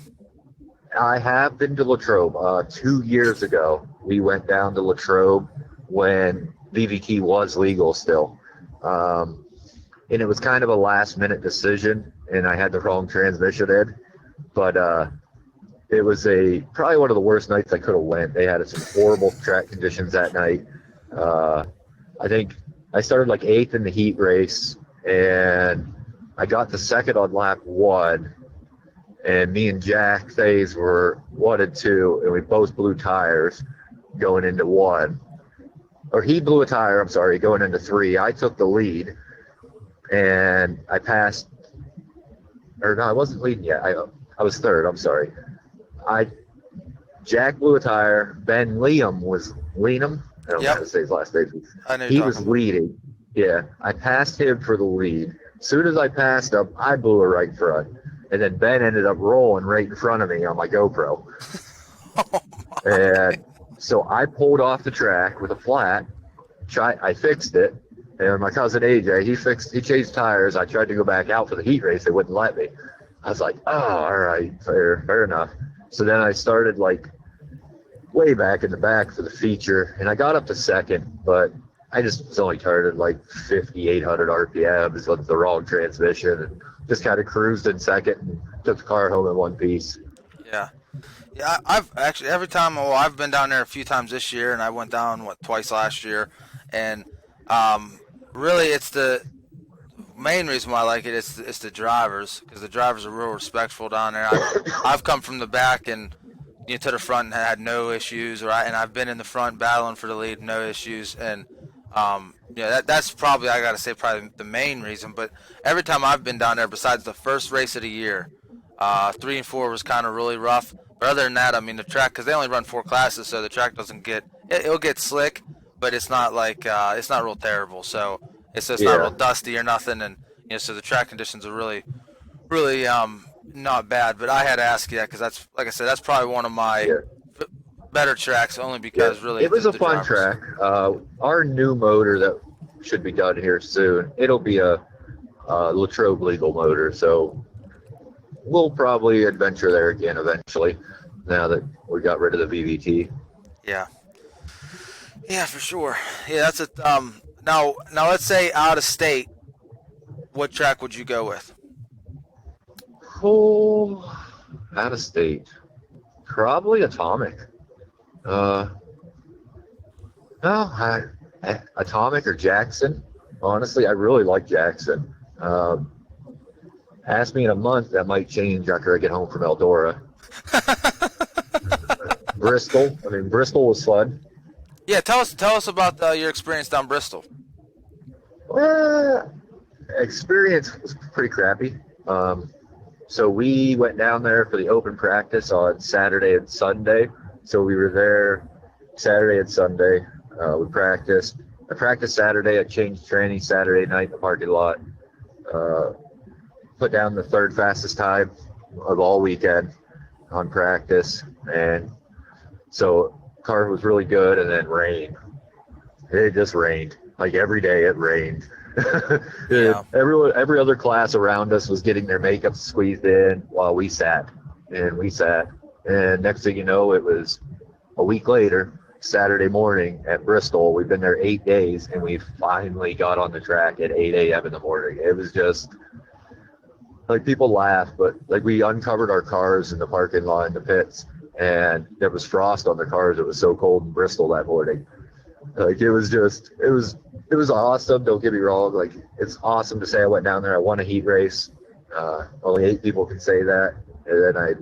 I have been to Latrobe. 2 years ago, we went down to Latrobe when VVT was legal still. And it was kind of a last-minute decision, and I had the wrong transmission in. But it was probably one of the worst nights I could have went. They had some horrible track conditions that night. I think I started like 8th in the heat race, and I got the second on lap 1. And me and Jack Faze were 1 and 2, and we both blew tires going into 1. Or he blew a tire, I'm sorry, going into 3. I took the lead, and I passed. Or no, I wasn't leading yet. I was 3rd, I'm sorry. Jack blew a tire. Ben Liam was Liam. I don't know how to say his last name. I know He you're was talking leading. Yeah, I passed him for the lead. As soon as I passed him, I blew a right front. And then Ben ended up rolling right in front of me on my GoPro. And so I pulled off the track with a flat. I fixed it. And my cousin AJ, he changed tires. I tried to go back out for the heat race. They wouldn't let me. I was like, oh, all right, fair enough. So then I started like way back in the back for the feature. And I got up to 2nd, but I just was only turning like 5,800 RPMs with the wrong transmission, and just kind of cruised in 2nd and took the car home in one piece. Yeah. Yeah, I've actually, I've been down there a few times this year, and I went down, twice last year. And really, it's the main reason why I like it is the drivers, because the drivers are real respectful down there. I've come from the back and to the front and had no issues, right? And I've been in the front battling for the lead, no issues, and that's probably, I gotta say, probably the main reason. But every time I've been down there, besides the first race of the year, 3 and 4 was kind of really rough. But other than that, I mean, the track, because they only run 4 classes, so the track doesn't it'll get slick, but it's not like it's not real terrible. So it's just not real dusty or nothing, and so the track conditions are really, really not bad. But I had to ask you that because that's, like I said, that's probably one of my better tracks, only because really it was a fun drivers. track. Our new motor that should be done here soon, it'll be a Latrobe legal motor, so we'll probably adventure there again eventually now that we got rid of the VVT. Yeah, for sure. Yeah, that's a now let's say out of state, what track would you go with? Oh, out of state, probably Atomic. No, Atomic or Jackson. Honestly, I really like Jackson. Ask me in a month, that might change after I get home from Eldora. Bristol. I mean, Bristol was fun. Yeah, tell us about your experience down Bristol. Experience was pretty crappy. So we went down there for the open practice on Saturday and Sunday. So we were there Saturday and Sunday. We practiced. I practiced Saturday. I changed training Saturday night in the parking lot. Put down the third fastest time of all weekend on practice. And so car was really good, and then rain. It just rained. Like every day it rained. Yeah. Every other class around us was getting their makeup squeezed in while we sat. And next thing you know, it was a week later, Saturday morning at Bristol. We've been there 8 days, and we finally got on the track at 8 a.m. in the morning. It was just, like, people laugh, but like we uncovered our cars in the parking lot in the pits, and there was frost on the cars. It was so cold in Bristol that morning. Like, it was awesome. Don't get me wrong. Like, it's awesome to say I went down there. I won a heat race. Only 8 people can say that. And then I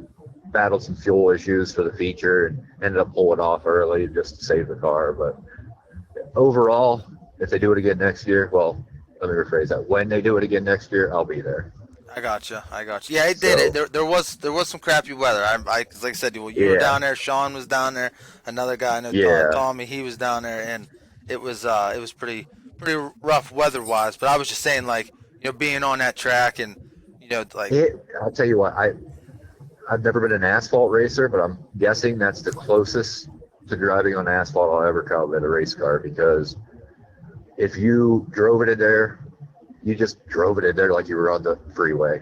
battled some fuel issues for the feature and ended up pulling off early just to save the car. But overall, if they do it again next year, well, let me rephrase that. When they do it again next year, I'll be there. I gotcha. Yeah, it did. There was some crappy weather. Like I said, you were down there. Sean was down there. Another guy I know, Tommy, he was down there, and it was pretty rough weather wise. But I was just saying, like, being on that track and like. I'll tell you what, I've never been an asphalt racer, but I'm guessing that's the closest to driving on asphalt I'll ever come in a race car, because if you drove it in there, you just drove it in there like you were on the freeway.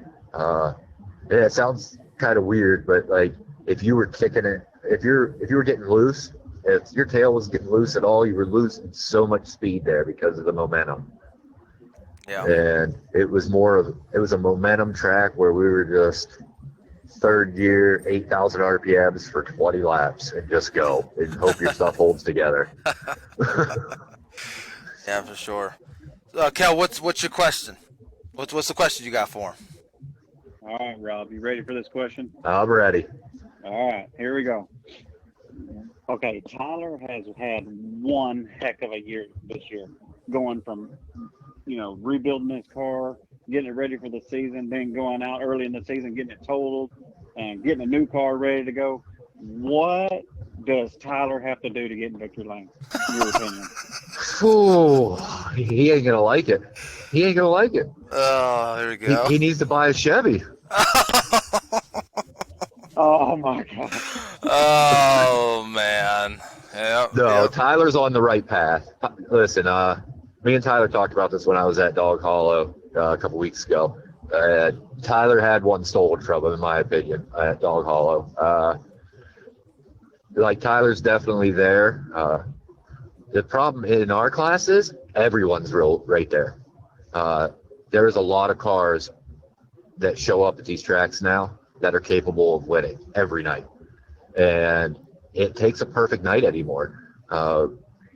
It sounds kind of weird, but like if you were kicking it, if you were getting loose, if your tail was getting loose at all, you were losing so much speed there because of the momentum. Yeah. And it was a momentum track where we were just third gear, 8,000 RPMs for 20 laps and just go and hope your stuff holds together. Yeah, for sure. Cale, what's your question? What's the question you got for him? All right, Rob, you ready for this question? I'm ready. All right, here we go. Okay, Tyler has had one heck of a year this year, going from, rebuilding his car, getting it ready for the season, then going out early in the season, getting it totaled, and getting a new car ready to go. What does Tyler have to do to get in victory lane, in your opinion? Ooh, he ain't gonna like it. Oh, there we go. He needs to buy a Chevy. Oh my God. Oh man. Yep, No, yep. Tyler's on the right path. Listen, me and Tyler talked about this when I was at Dog Hollow a couple weeks ago. Tyler had one stolen from him, in my opinion, at Dog Hollow. Tyler's definitely there. The problem in our class is everyone's right there. There's a lot of cars that show up at these tracks now that are capable of winning every night. And it takes a perfect night anymore.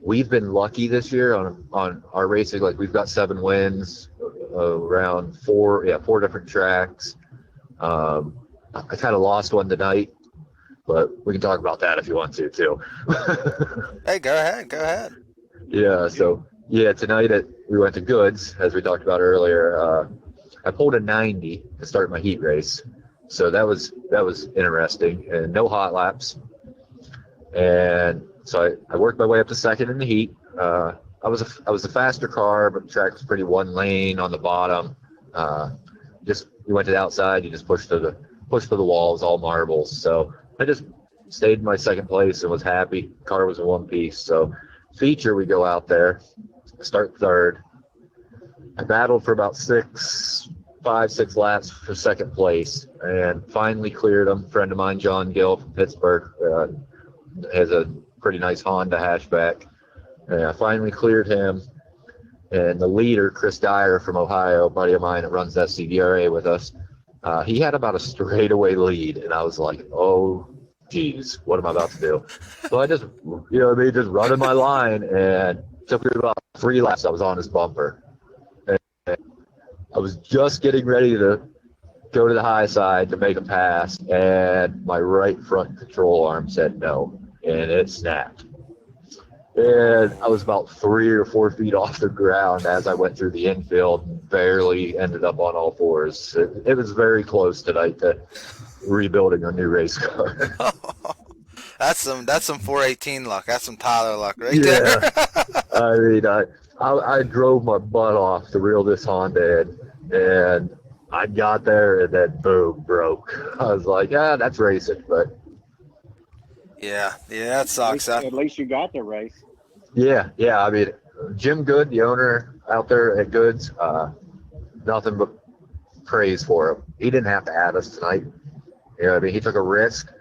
We've been lucky this year on our racing. Like, we've got 7 wins around 4 different tracks. I kind of lost one tonight. but we can talk about that if you want to too. Hey, go ahead. Go ahead. Yeah. So yeah, tonight we went to Goods as we talked about earlier. I pulled a 90 to start my heat race, so that was interesting, and no hot laps. And so I worked my way up to second in the heat. I was a faster car, but the track was pretty one lane on the bottom. Just you went to the outside, you just pushed to the walls, all marbles. So I just stayed in my second place and was happy. Car was in one piece. So feature, we go out there, start third. I battled for about 5-6 laps for second place, and finally cleared him. Friend of mine, John Gill from Pittsburgh, has a pretty nice Honda hatchback. And I finally cleared him. And the leader, Chris Dyer from Ohio, a buddy of mine that runs SCDRA with us, he had about a straightaway lead. And I was like, oh, geez, what am I about to do? So I just, just running my line, and it took me about 3 laps. I was on his bumper. And I was just getting ready to go to the high side to make a pass, and my right front control arm said no, and it snapped. And I was about 3 or 4 feet off the ground as I went through the infield and barely ended up on all fours. It was very close tonight to rebuilding a new race car. That's some 418 luck. That's some Tyler luck right Yeah. there. I mean, I drove my butt off to reel this Honda in, and I got there and then boom, broke. I was like, that's racing, but Yeah, that sucks. At least you got the race. yeah. I mean, Jim Good, the owner out there at Goods, nothing but praise for him. He didn't have to add us tonight. I mean, he took a risk.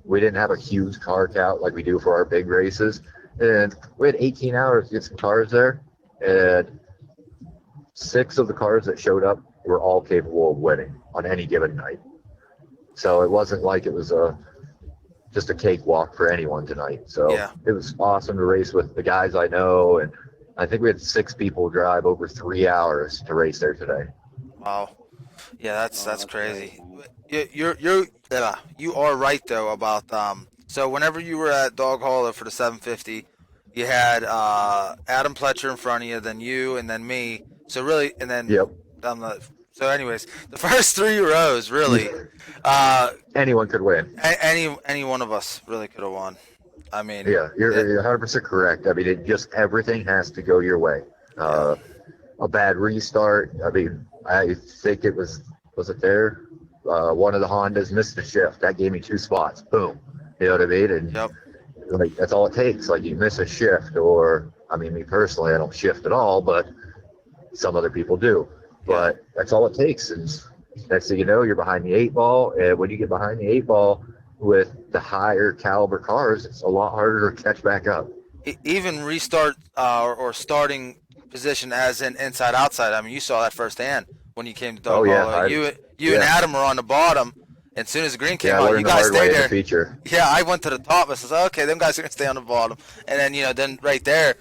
We didn't have a huge car count like we do for our big races, and we had 18 hours to get some cars there, and 6 of the cars that showed up were all capable of winning on any given night. So it wasn't like it was just a cakewalk for anyone tonight. So Yeah. It was awesome to race with the guys I know, and I think we had 6 people drive over 3 hours to race there today. Wow. Yeah, that's that's crazy. great. You are right though about so whenever you were at Dog Hollow for the 750, you had Adam Pletcher in front of you, then you, and then me. So really, and then Yep. so anyways, the first 3 rows really, Anyone could win. any one of us really could have won. I mean, Yeah, you're 100% correct. I mean, everything has to go your way. A bad restart. I mean, I think it was it there? One of the Hondas missed a shift. That gave me 2 spots. Boom. You know what I mean? And Yep. like that's all it takes. Like you miss a shift, or I mean, me personally, I don't shift at all, but some other people do. But that's all it takes. And next thing you know, you're behind the 8 ball. And when you get behind the 8 ball with the higher caliber cars, it's a lot harder to catch back up. Even restart or starting position as in inside outside. I mean, you saw that firsthand when you came to Dog Oh, yeah, Hollow. You and Adam were on the bottom, and as soon as the green came Yeah, I out, learned you the guys hard way stayed in the there. feature. Yeah, I went to the top. I said, okay, them guys are gonna stay on the bottom, and then then right there,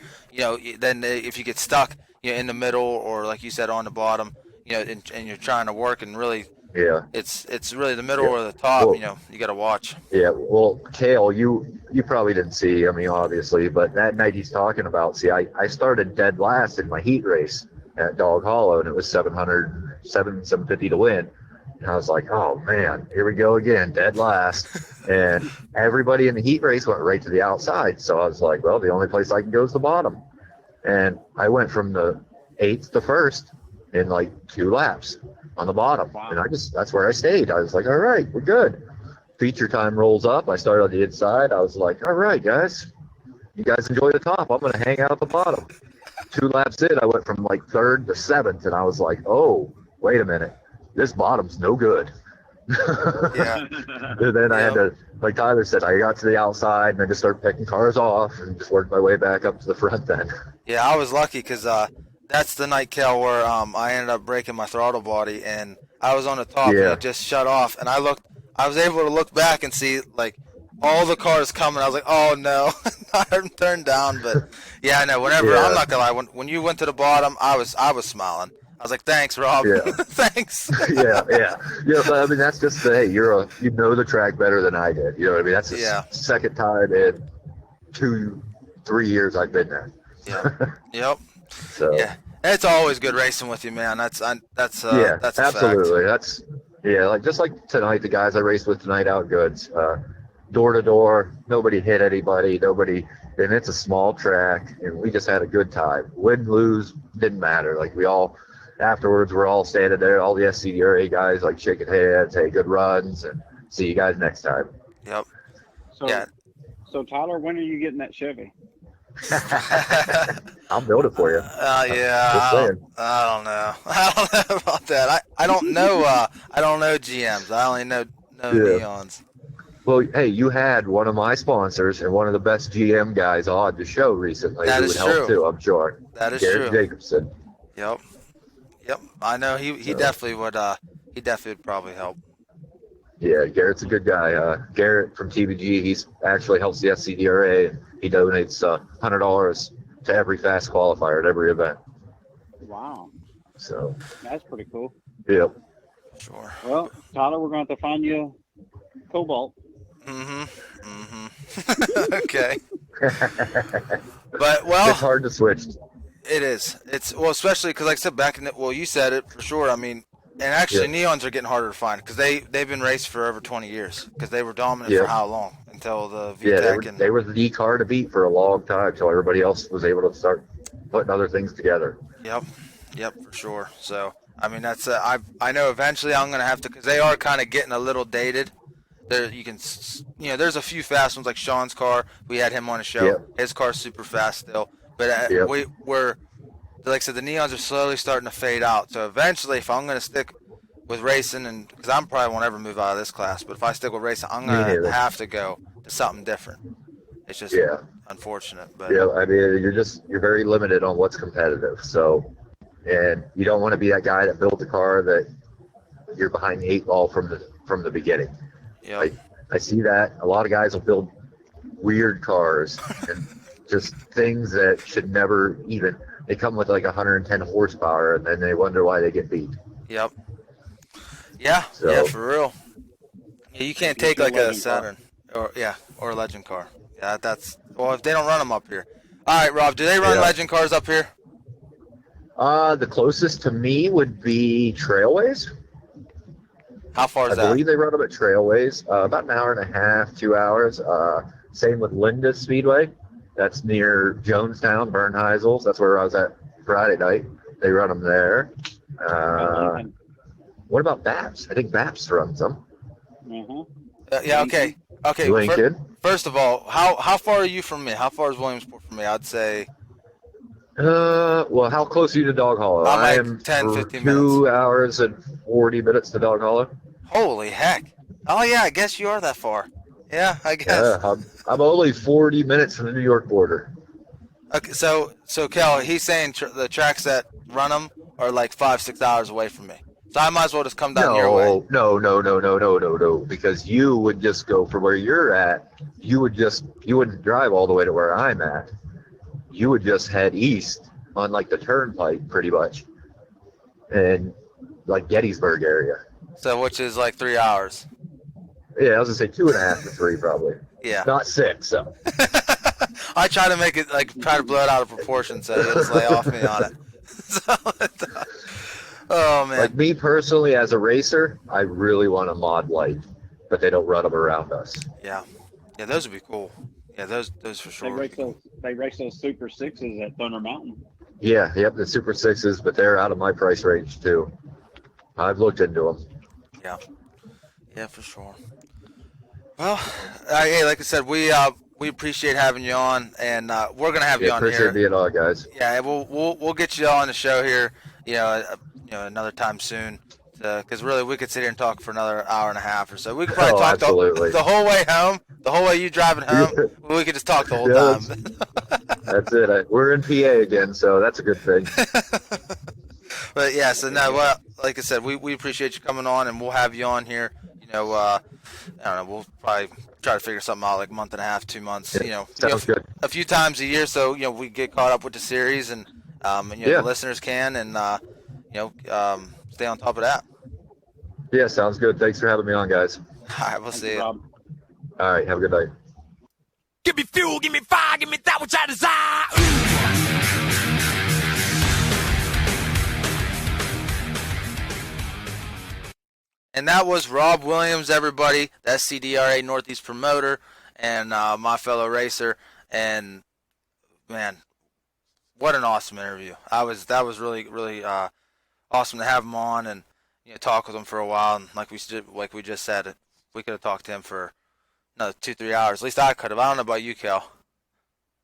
then if you get stuck, in the middle or like you said on the bottom, and you're trying to work and really, Yeah. it's really the middle or the top. Well, you got to watch. Yeah, well, Cale, you probably didn't see, I mean, obviously, but that night he's talking about, see, I started dead last in my heat race at Dog Hollow, and it was 750 to win. And I was like, oh, man, here we go again, dead last. And everybody in the heat race went right to the outside. So I was like, well, the only place I can go is the bottom. And I went from the 8th to 1st in like 2 laps on the bottom. Wow. And that's where I stayed. I was like, all right, we're good. Feature time rolls up. I started on the inside. I was like, all right, guys, you guys enjoy the top. I'm going to hang out at the bottom. 2 laps in, I went from like 3rd to 7th, and I was like, oh, wait a minute. This bottom's no good. Yeah. And then I had to, like Tyler said, I got to the outside, and I just started picking cars off and just worked my way back up to the front then. Yeah, I was lucky because that's the night, Cale, where I ended up breaking my throttle body, and I was on the top, and Yeah. it just shut off. And I was able to look back and see like all the cars coming. I was like, oh no, I'm turned down. But yeah, I know. Whenever Yeah. I'm not gonna lie, when you went to the bottom, I was smiling. was like, thanks, Rob. Yeah. Thanks. Yeah. But I mean, that's just hey, you know the track better than I did. You know what I mean? That's the Yeah. second time in 2-3 years I've been there. Yep. So Yeah. It's always good racing with you, man. That's a absolutely. fact. Like just like tonight, the guys I raced with tonight out goods, door to door. Nobody hit anybody. And it's a small track, and we just had a good time. Win, lose, didn't matter. Like afterwards, we're all standing there, all the SCDRA guys like shaking hands, hey, good runs, and see you guys next time. Yep. So, Yeah. so Tyler, when are you getting that Chevy? I'll build it for you. Yeah. Just saying. I don't know. I don't know about that. I don't know. I don't know GMs. I only know Neons. Well, hey, you had one of my sponsors and one of the best GM guys on the show recently. That who is would help true. too, I'm sure. That is Garrett true. Jacobson. Yep. I know he definitely would. He definitely would probably help. Yeah, Garrett's a good guy. Garrett from TBG, he's actually helps the SCDRA. He donates $100 to every fast qualifier at every event. Wow, So, that's pretty cool. yep. Sure. Well, Tyler, we're going to have to find you a Cobalt. Okay. But well, It's hard to switch. it is. It's especially because, like I said, back in you said it for sure. I mean, and actually, Neons are getting harder to find because they've been raced for over 20 years because they were dominant for how long until the VTEC they were the car to beat for a long time until everybody else was able to start putting other things together. Yep, for sure. So I mean, that's I know eventually I'm gonna have to because they are kind of getting a little dated. There you can there's a few fast ones like Sean's car. We had him on a show. Yep. His car's super fast still, but we're like I said, the Neons are slowly starting to fade out. So eventually, if I'm going to stick with racing, and because I probably won't ever move out of this class, but if I stick with racing, I'm going to have to go to something different. It's just unfortunate. But I mean, you're very limited on what's competitive. So, and you don't want to be that guy that built a car that you're behind the 8 ball from the beginning. yeah, I see that a lot of guys will build weird cars and just things that should never even. They come with like 110 horsepower, and then they wonder why they get beat. Yep. Yeah, for real. Yeah, you can't take like a Saturn or a Legend car. Yeah, that's if they don't run them up here. All right, Rob, do they run Legend cars up here? The closest to me would be Trailways. How far is I that? believe they run them at Trailways. About an hour and a half, 2 hours. Same with Linda Speedway. That's near Jonestown, Bernheisels. That's where I was at Friday night. They run them there. What about Baps? I think Baps runs them. Okay. Lincoln. First of all, how far are you from me? How far is Williamsport from me? I'd say. Well, how close are you to Dog Hollow? I'm like am 10, 15 2 minutes. hours and 40 minutes to Dog Hollow. Holy heck! Oh yeah, I guess you are that far. Yeah, I guess. Yeah, I'm only 40 minutes from the New York border. Okay, so Cale, he's saying the tracks that run them are like 5-6 hours away from me. So I might as well just come down your way. No. Because you would just go from where you're at. You wouldn't drive all the way to where I'm at. You would just head east on like the turnpike pretty much. And like Gettysburg area. So which is like 3 hours. Yeah, I was gonna say 2.5 to 3 probably. Yeah. Not 6, so. I try to make it try to blow it out of proportion so you'll just lay off me on it. Oh man. Like me personally as a racer, I really want a mod light, but they don't run them around us. Yeah, those would be cool. Yeah, those for sure. They race those Super 6s at Thunder Mountain. Yeah, the Super 6s, but they're out of my price range too. I've looked into them. Yeah, for sure. Well, hey, like I said, we appreciate having you on, and we're gonna have you on appreciate here. being on, guys. Yeah, we'll get you on the show here. Another time soon. Because really, we could sit here and talk for another hour and a half or so. We could probably talk the whole way home. The whole way you driving home, we could just talk the whole time. That's it. We're in PA again, so that's a good thing. But yeah, so no, well, like I said, we appreciate you coming on, and we'll have you on here. I don't know, we'll probably try to figure something out like a month and a half, 2 months. Sounds good. A few times a year, so we get caught up with the series, and the listeners can, and stay on top of that. Yeah, sounds good. Thanks for having me on, guys. All right, we'll Thank see you, you. Rob. All right, have a good night. Give me fuel, give me fire, give me that which I desire. And that was Rob Williams, everybody. That's SCDRA Northeast promoter and my fellow racer. And man, what an awesome interview! That was really awesome to have him on and talk with him for a while. And like we just said, we could have talked to him for another 2-3 hours. At least I could have. I don't know about you, Cale.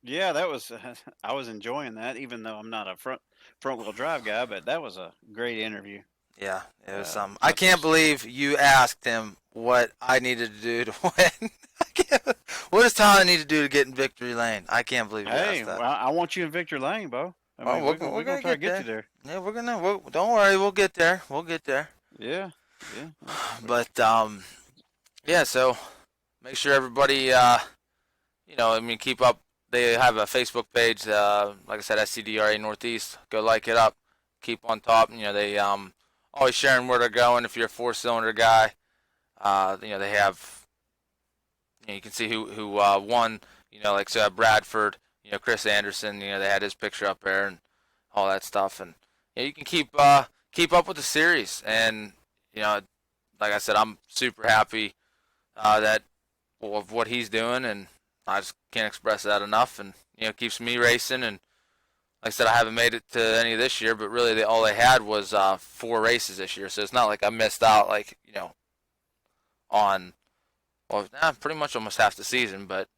Yeah, that was. I was enjoying that, even though I'm not a front wheel drive guy. But that was a great interview. Yeah, it was I much can't as- believe you asked him what I needed to do to win. What does Tyler need to do to get in victory lane? I can't believe you Hey, asked that. well, I want you in Victory Lane, Bo. I Oh, mean, we're gonna try to get you there. Yeah, don't worry, we'll get there. We'll get there. Yeah, yeah. But yeah. So make sure everybody, keep up. They have a Facebook page. Like I said, SCDRA Northeast. Go like it up. Keep on top. They always sharing where they're going. If you're a 4-cylinder guy, they have. You can see who won. Like so Bradford. Chris Anderson. They had his picture up there and all that stuff. And you can keep up with the series. And like I said, I'm super happy that of what he's doing, and I just can't express that enough. And keeps me racing. And like I said, I haven't made it to any this year, but really all they had was 4 races this year. So it's not like I missed out, on pretty much almost half the season. But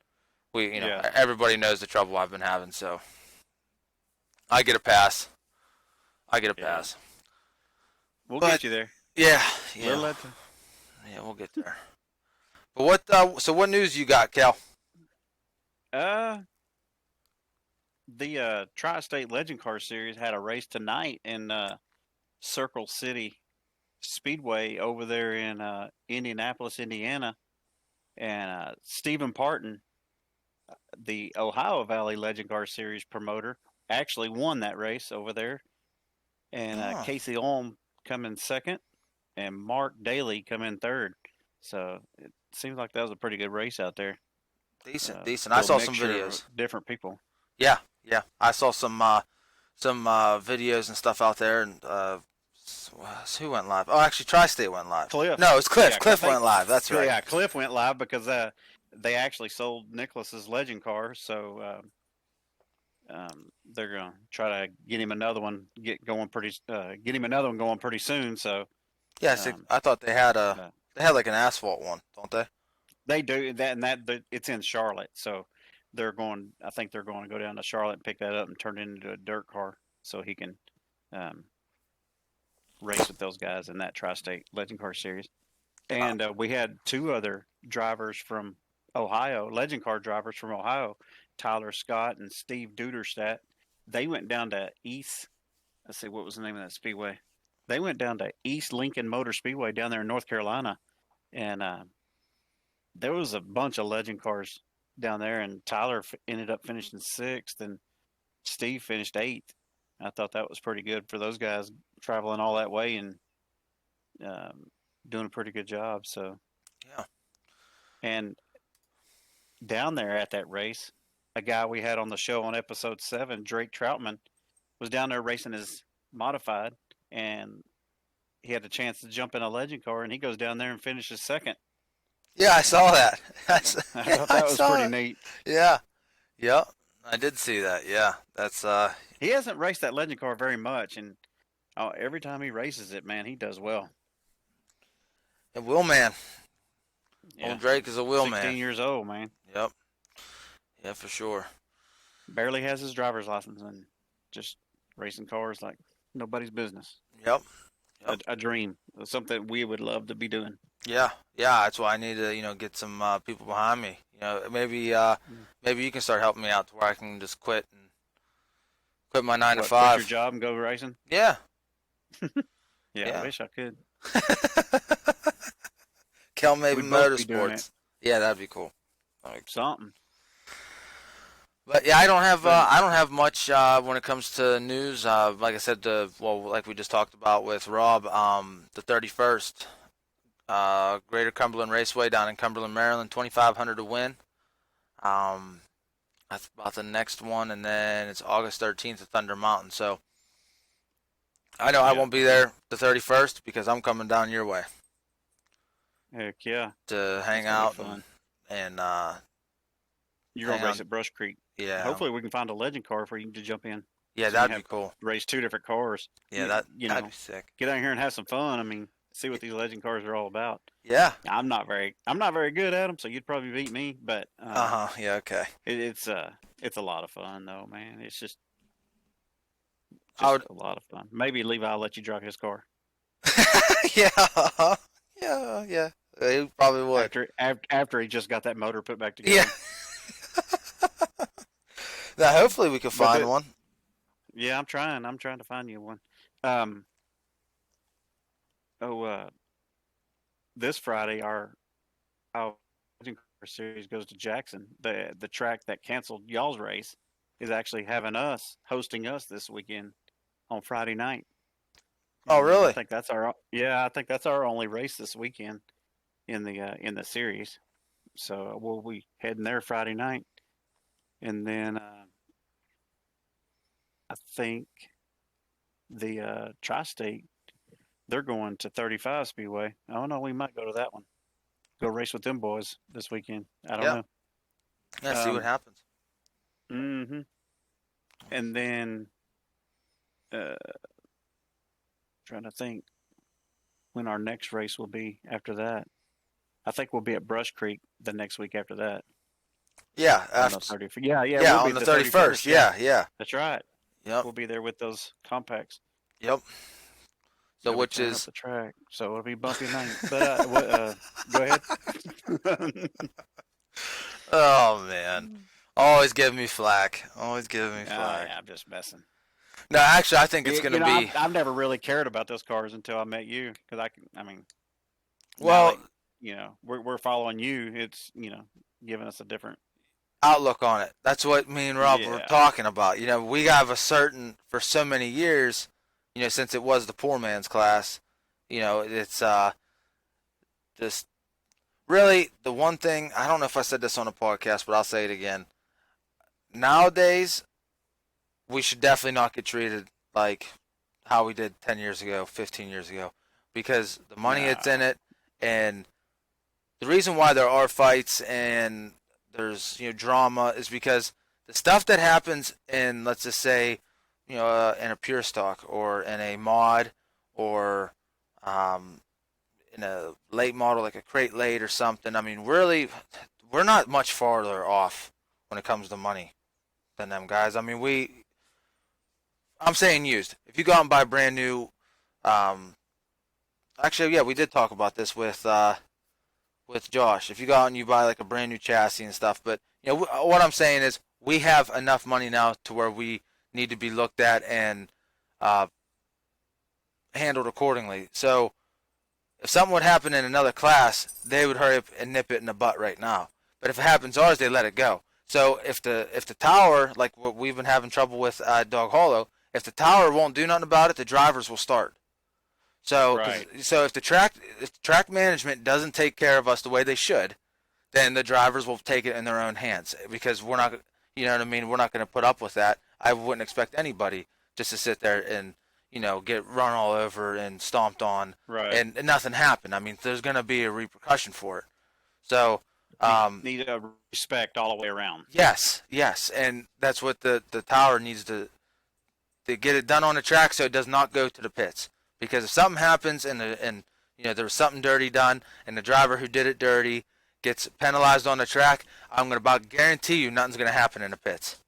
Yeah. everybody knows the trouble I've been having, so I get a pass. Yeah. We'll But- get you there. Yeah, Little at yeah, we'll get there. But what news you got, Cal? The Tri-State Legend Car Series had a race tonight in Circle City Speedway over there in Indianapolis, Indiana, and Stephen Parton, the Ohio Valley Legend Car Series promoter, actually won that race over there, and Oh. Casey Ulm come in second, and Mark Daly come in third. So it seems like that was a pretty good race out there. Decent. Good I saw some mixture of videos. different people. Yeah. I saw some videos and stuff out there, and who went live? Oh, actually, Tri-State went live. Cliff. No, it's Cliff. Yeah, Cliff I think- went live. That's right. Yeah, Cliff went live because they actually sold Nicholas's Legend car, so they're gonna try to get him another one get him another one going pretty soon. So Yeah, I thought they had uh, like an asphalt one, don't they? they do that, and it's in Charlotte, so I think they're going to go down to Charlotte and pick that up and turn it into a dirt car, so he can race with those guys in that Tri-State Legend Car Series. And we had 2 other drivers from Ohio, Legend Car drivers from Ohio, Tyler Scott and Steve Duderstadt. They went down to East. Let's see, what was the name of that speedway? They went down to East Lincoln Motor Speedway down there in North Carolina, and there was a bunch of Legend cars down there. And Tyler ended up finishing 6th, and Steve finished 8th. I thought that was pretty good for those guys traveling all that way and doing a pretty good job. So Yeah. and down there at that race, a guy we had on the show on episode 7, Drake Troutman, was down there racing his modified, and he had a chance to jump in a Legend car, and he goes down there and finishes 2nd. Yeah, I saw that. I thought that was pretty neat. Yeah. Yep. I did see that. Yeah. That's He hasn't raced that Legend car very much, and every time he races it, man, he does well. a wheel man. Yeah. Old Drake is a wheel 16 man. years old, man. Yep. Yeah, for sure. Barely has his driver's license and just racing cars like nobody's business. Yep. A dream, something we would love to be doing. Yeah. That's why I need to, get some people behind me. Maybe you can start helping me out to where I can just quit my 9 to Quit 5. your job and go racing? Yeah. Yeah, I wish I could. Kelmaven We'd both be doing Motorsports. Yeah, that'd be cool. Something. But yeah, I don't have much when it comes to news. Like I said, like we just talked about with Rob, the 31st, Greater Cumberland Raceway down in Cumberland, Maryland, 2,500 to win. That's about the next one, and then it's August 13th at Thunder Mountain. So I know I Yeah. won't be there the 31st because I'm coming down your way Heck yeah. to hang That's gonna be out fun. and You're gonna hang race out. at Brush Creek. Yeah, Hopefully we can find a legend car for you to jump in. yeah, So you that'd be have cool. race 2 different cars. Yeah, You that'd know, be sick. get out here and have some fun. I mean, see what these legend cars are all about. Yeah. I'm not very good at them, so you'd probably beat me. But Yeah. Okay. it's a lot of fun though, man. It's just I would. a lot of fun. Maybe Levi will let you drive his car Yeah. Yeah. Yeah. He probably would. after he just got that motor put back Yeah. together. Now, hopefully, we can But find one. Yeah, I'm trying. I'm trying to find you one. Um. This Friday our legend car series goes to Jackson. The track that canceled y'all's race is actually hosting us this weekend on Friday night. Oh, And really? I think that's our only race this weekend in the series. So we'll be heading there Friday night, and then I think the Tri-State they're going to 35 Speedway. I don't know. We might go to that one. Go race with them boys this weekend. I don't Yeah. know. Yeah. See what happens. Mm-hmm. And then, trying to think when our next race will be after that. I think we'll be at Brush Creek the next week after that. Yeah. On the After. 30th. Yeah, Yeah. we'll be On the the 31st. Yeah. Yeah. That's right. Yep. We'll be there with those compacts. Yep. So They'll be which tearing is up the track. So it'll be bumpy night. But go ahead. Oh man, always giving me flack. Always giving me flack. Yeah, I'm just messing. No, actually, I think it's gonna be. I've never really cared about those cars until I met you, because I mean, now Well, that, we're following you. It's giving us a different. outlook on it. That's what me and Rob were Yeah. talking about. We have a certain for so many years. Since it was the poor man's class. It's just really the one thing. I don't know if I said this on a podcast, but I'll say it again. Nowadays, we should definitely not get treated like how we did 10 years ago, 15 years ago, because the money that's in it, and the reason why there are fights and there's drama is because the stuff that happens in, let's just say, in a pure stock or in a mod or in a late model like a crate late or something. I mean, really, we're not much farther off when it comes to money than them guys. I mean, I'm saying used. If you go out and buy brand new, actually, yeah, we did talk about this with Josh. If you go out and you buy like a brand new chassis and stuff, but what I'm saying is we have enough money now to where we need to be looked at and handled accordingly. So if something would happen in another class, they would hurry up and nip it in the butt right now. But if it happens ours, they let it go. So if the tower, like what we've been having trouble with at Dog Hollow, if the tower won't do nothing about it, the drivers will start. So Right. so if the track management doesn't take care of us the way they should, then the drivers will take it in their own hands, because we're not, you know what I mean, we're not going to put up with that. I wouldn't expect anybody just to sit there and get run all over and stomped on, Right. and nothing happened. I mean, there's going to be a repercussion for it. So Need a respect all the way around. yes, and that's what the tower needs to get it done on the track, so it does not go to the pits. Because if something happens and there was something dirty done and the driver who did it dirty gets penalized on the track, I'm going to about guarantee you nothing's going to happen in the pits.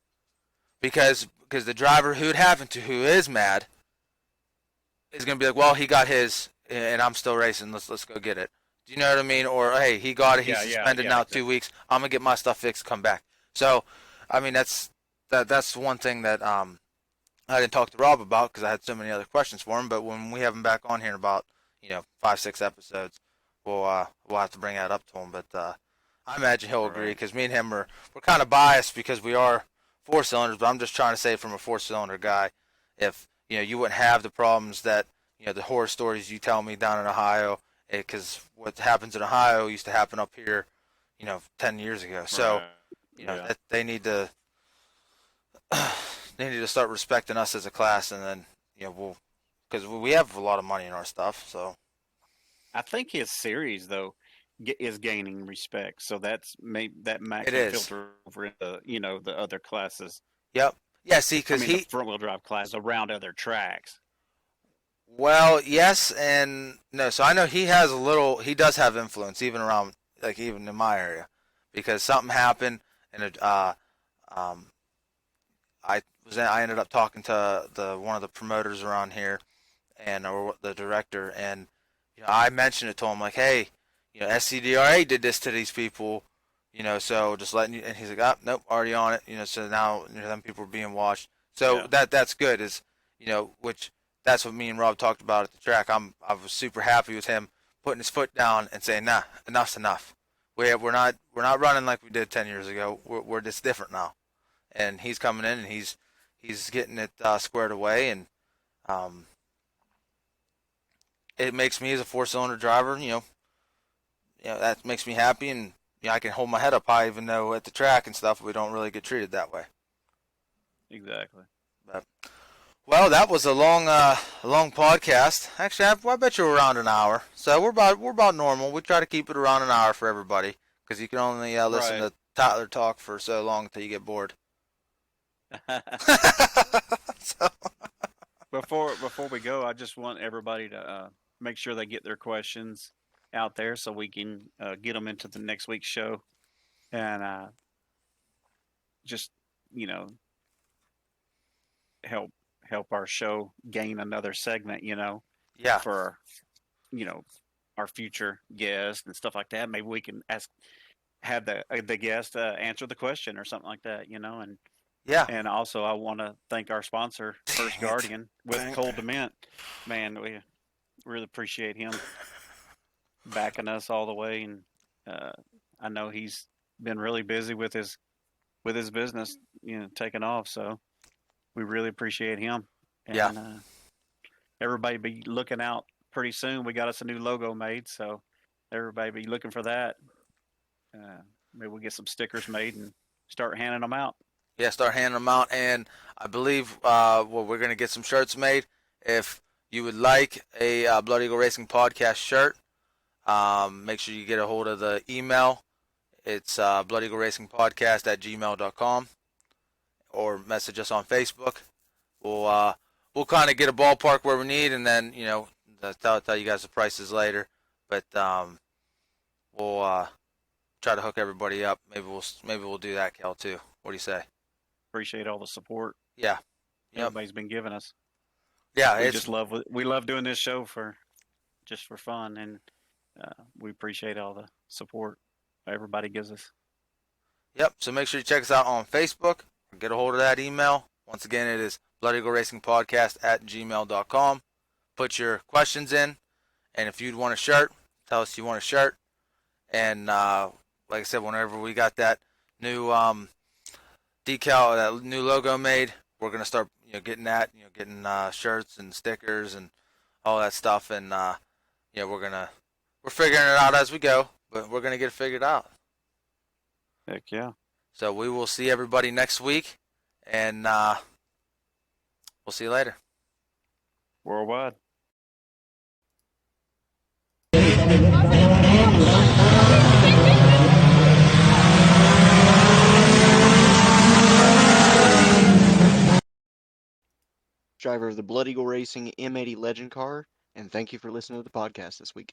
Because the driver who it happened to, who is mad, is going to be like, well, he got his and I'm still racing. Let's go get it. Do you know what I mean? Or hey, he got it. He's suspended now exactly. 2 weeks. I'm gonna get my stuff fixed. Come back. So, I mean, that's one thing that I didn't talk to Rob about because I had so many other questions for him. But when we have him back on here in about 5-6 episodes, we'll have to bring that up to him. But I imagine he'll agree, because me and him we're kind of biased because we are four cylinders, but I'm just trying to say from a four-cylinder guy, if you wouldn't have the problems that the horror stories you tell me down in Ohio, because what happens in Ohio used to happen up here, 10 years ago. So Right. Yeah. that they need to they need to start respecting us as a class, and then we'll because we have a lot of money in our stuff. So I think his series though is gaining respect, so that might it can is. filter over into the other classes. Yep. Yeah. See, I because mean, the front wheel drive class around other tracks. well, yes and no. So I know he has a little. He does have influence even around, like even in my area, because something happened and um, I ended up talking to the one of the promoters around here, and or the director, and I mentioned it to him like, hey, SCDRA did this to these people, so just letting you. And he's like, oh, nope, already on it, So now them people are being watched. So Yeah. that's good. Is which that's what me and Rob talked about at the track. I was super happy with him putting his foot down and saying, nah, enough's enough. We're not running like we did 10 years ago. We're just different now. And he's coming in and he's getting it squared away, and it makes me as a four-cylinder driver, that makes me happy, and I can hold my head up high even though at the track and stuff we don't really get treated that way. Exactly. But, well, that was a long podcast. Actually, I bet you we're around an hour, so we're about normal. We try to keep it around an hour for everybody because you can only listen Right. to Tyler talk for so long until you get bored. So, Before we go, I just want everybody to make sure they get their questions out there so we can get them into the next week's show, and just help our show gain another segment. yeah, For our future guests and stuff like that. Maybe we can have the guest answer the question or something like that. And yeah. and also I want to thank our sponsor, First Dang it. Guardian, with Cold Dement. Man, we really appreciate him backing us all the way, and I know he's been really busy with his business, taking off. So we really appreciate him. And, Yeah. everybody be looking out pretty soon. We got us a new logo made, so everybody be looking for that. Maybe we'll get some stickers made and start handing them out. Yeah, start handing them out, and I believe we're gonna get some shirts made. If you would like a Blood Eagle Racing podcast shirt, make sure you get a hold of the email. It's bloodeagleracingpodcast@gmail.com, or message us on Facebook. We'll kind of get a ballpark where we need, and then tell you guys the prices later. But we'll try to hook everybody up. Maybe we'll do that, Cale, too. What do you say? Appreciate all the support Yeah. Yep. everybody's been giving us. Yeah, We love doing this show for fun, and we appreciate all the support everybody gives us. Yep. So make sure you check us out on Facebook. Get a hold of that email. Once again, it is bloodeagleracingpodcast@gmail.com. Put your questions in, and if you'd want a shirt, tell us you want a shirt. And like I said, whenever we got that new decal, that new logo made, we're gonna start getting that, getting shirts and stickers and all that stuff. And we're figuring it out as we go, but we're gonna get it figured out. Heck yeah. So we will see everybody next week, and we'll see you later. Worldwide. Driver of the Blood Eagle Racing M80 Legend car, and thank you for listening to the podcast this week.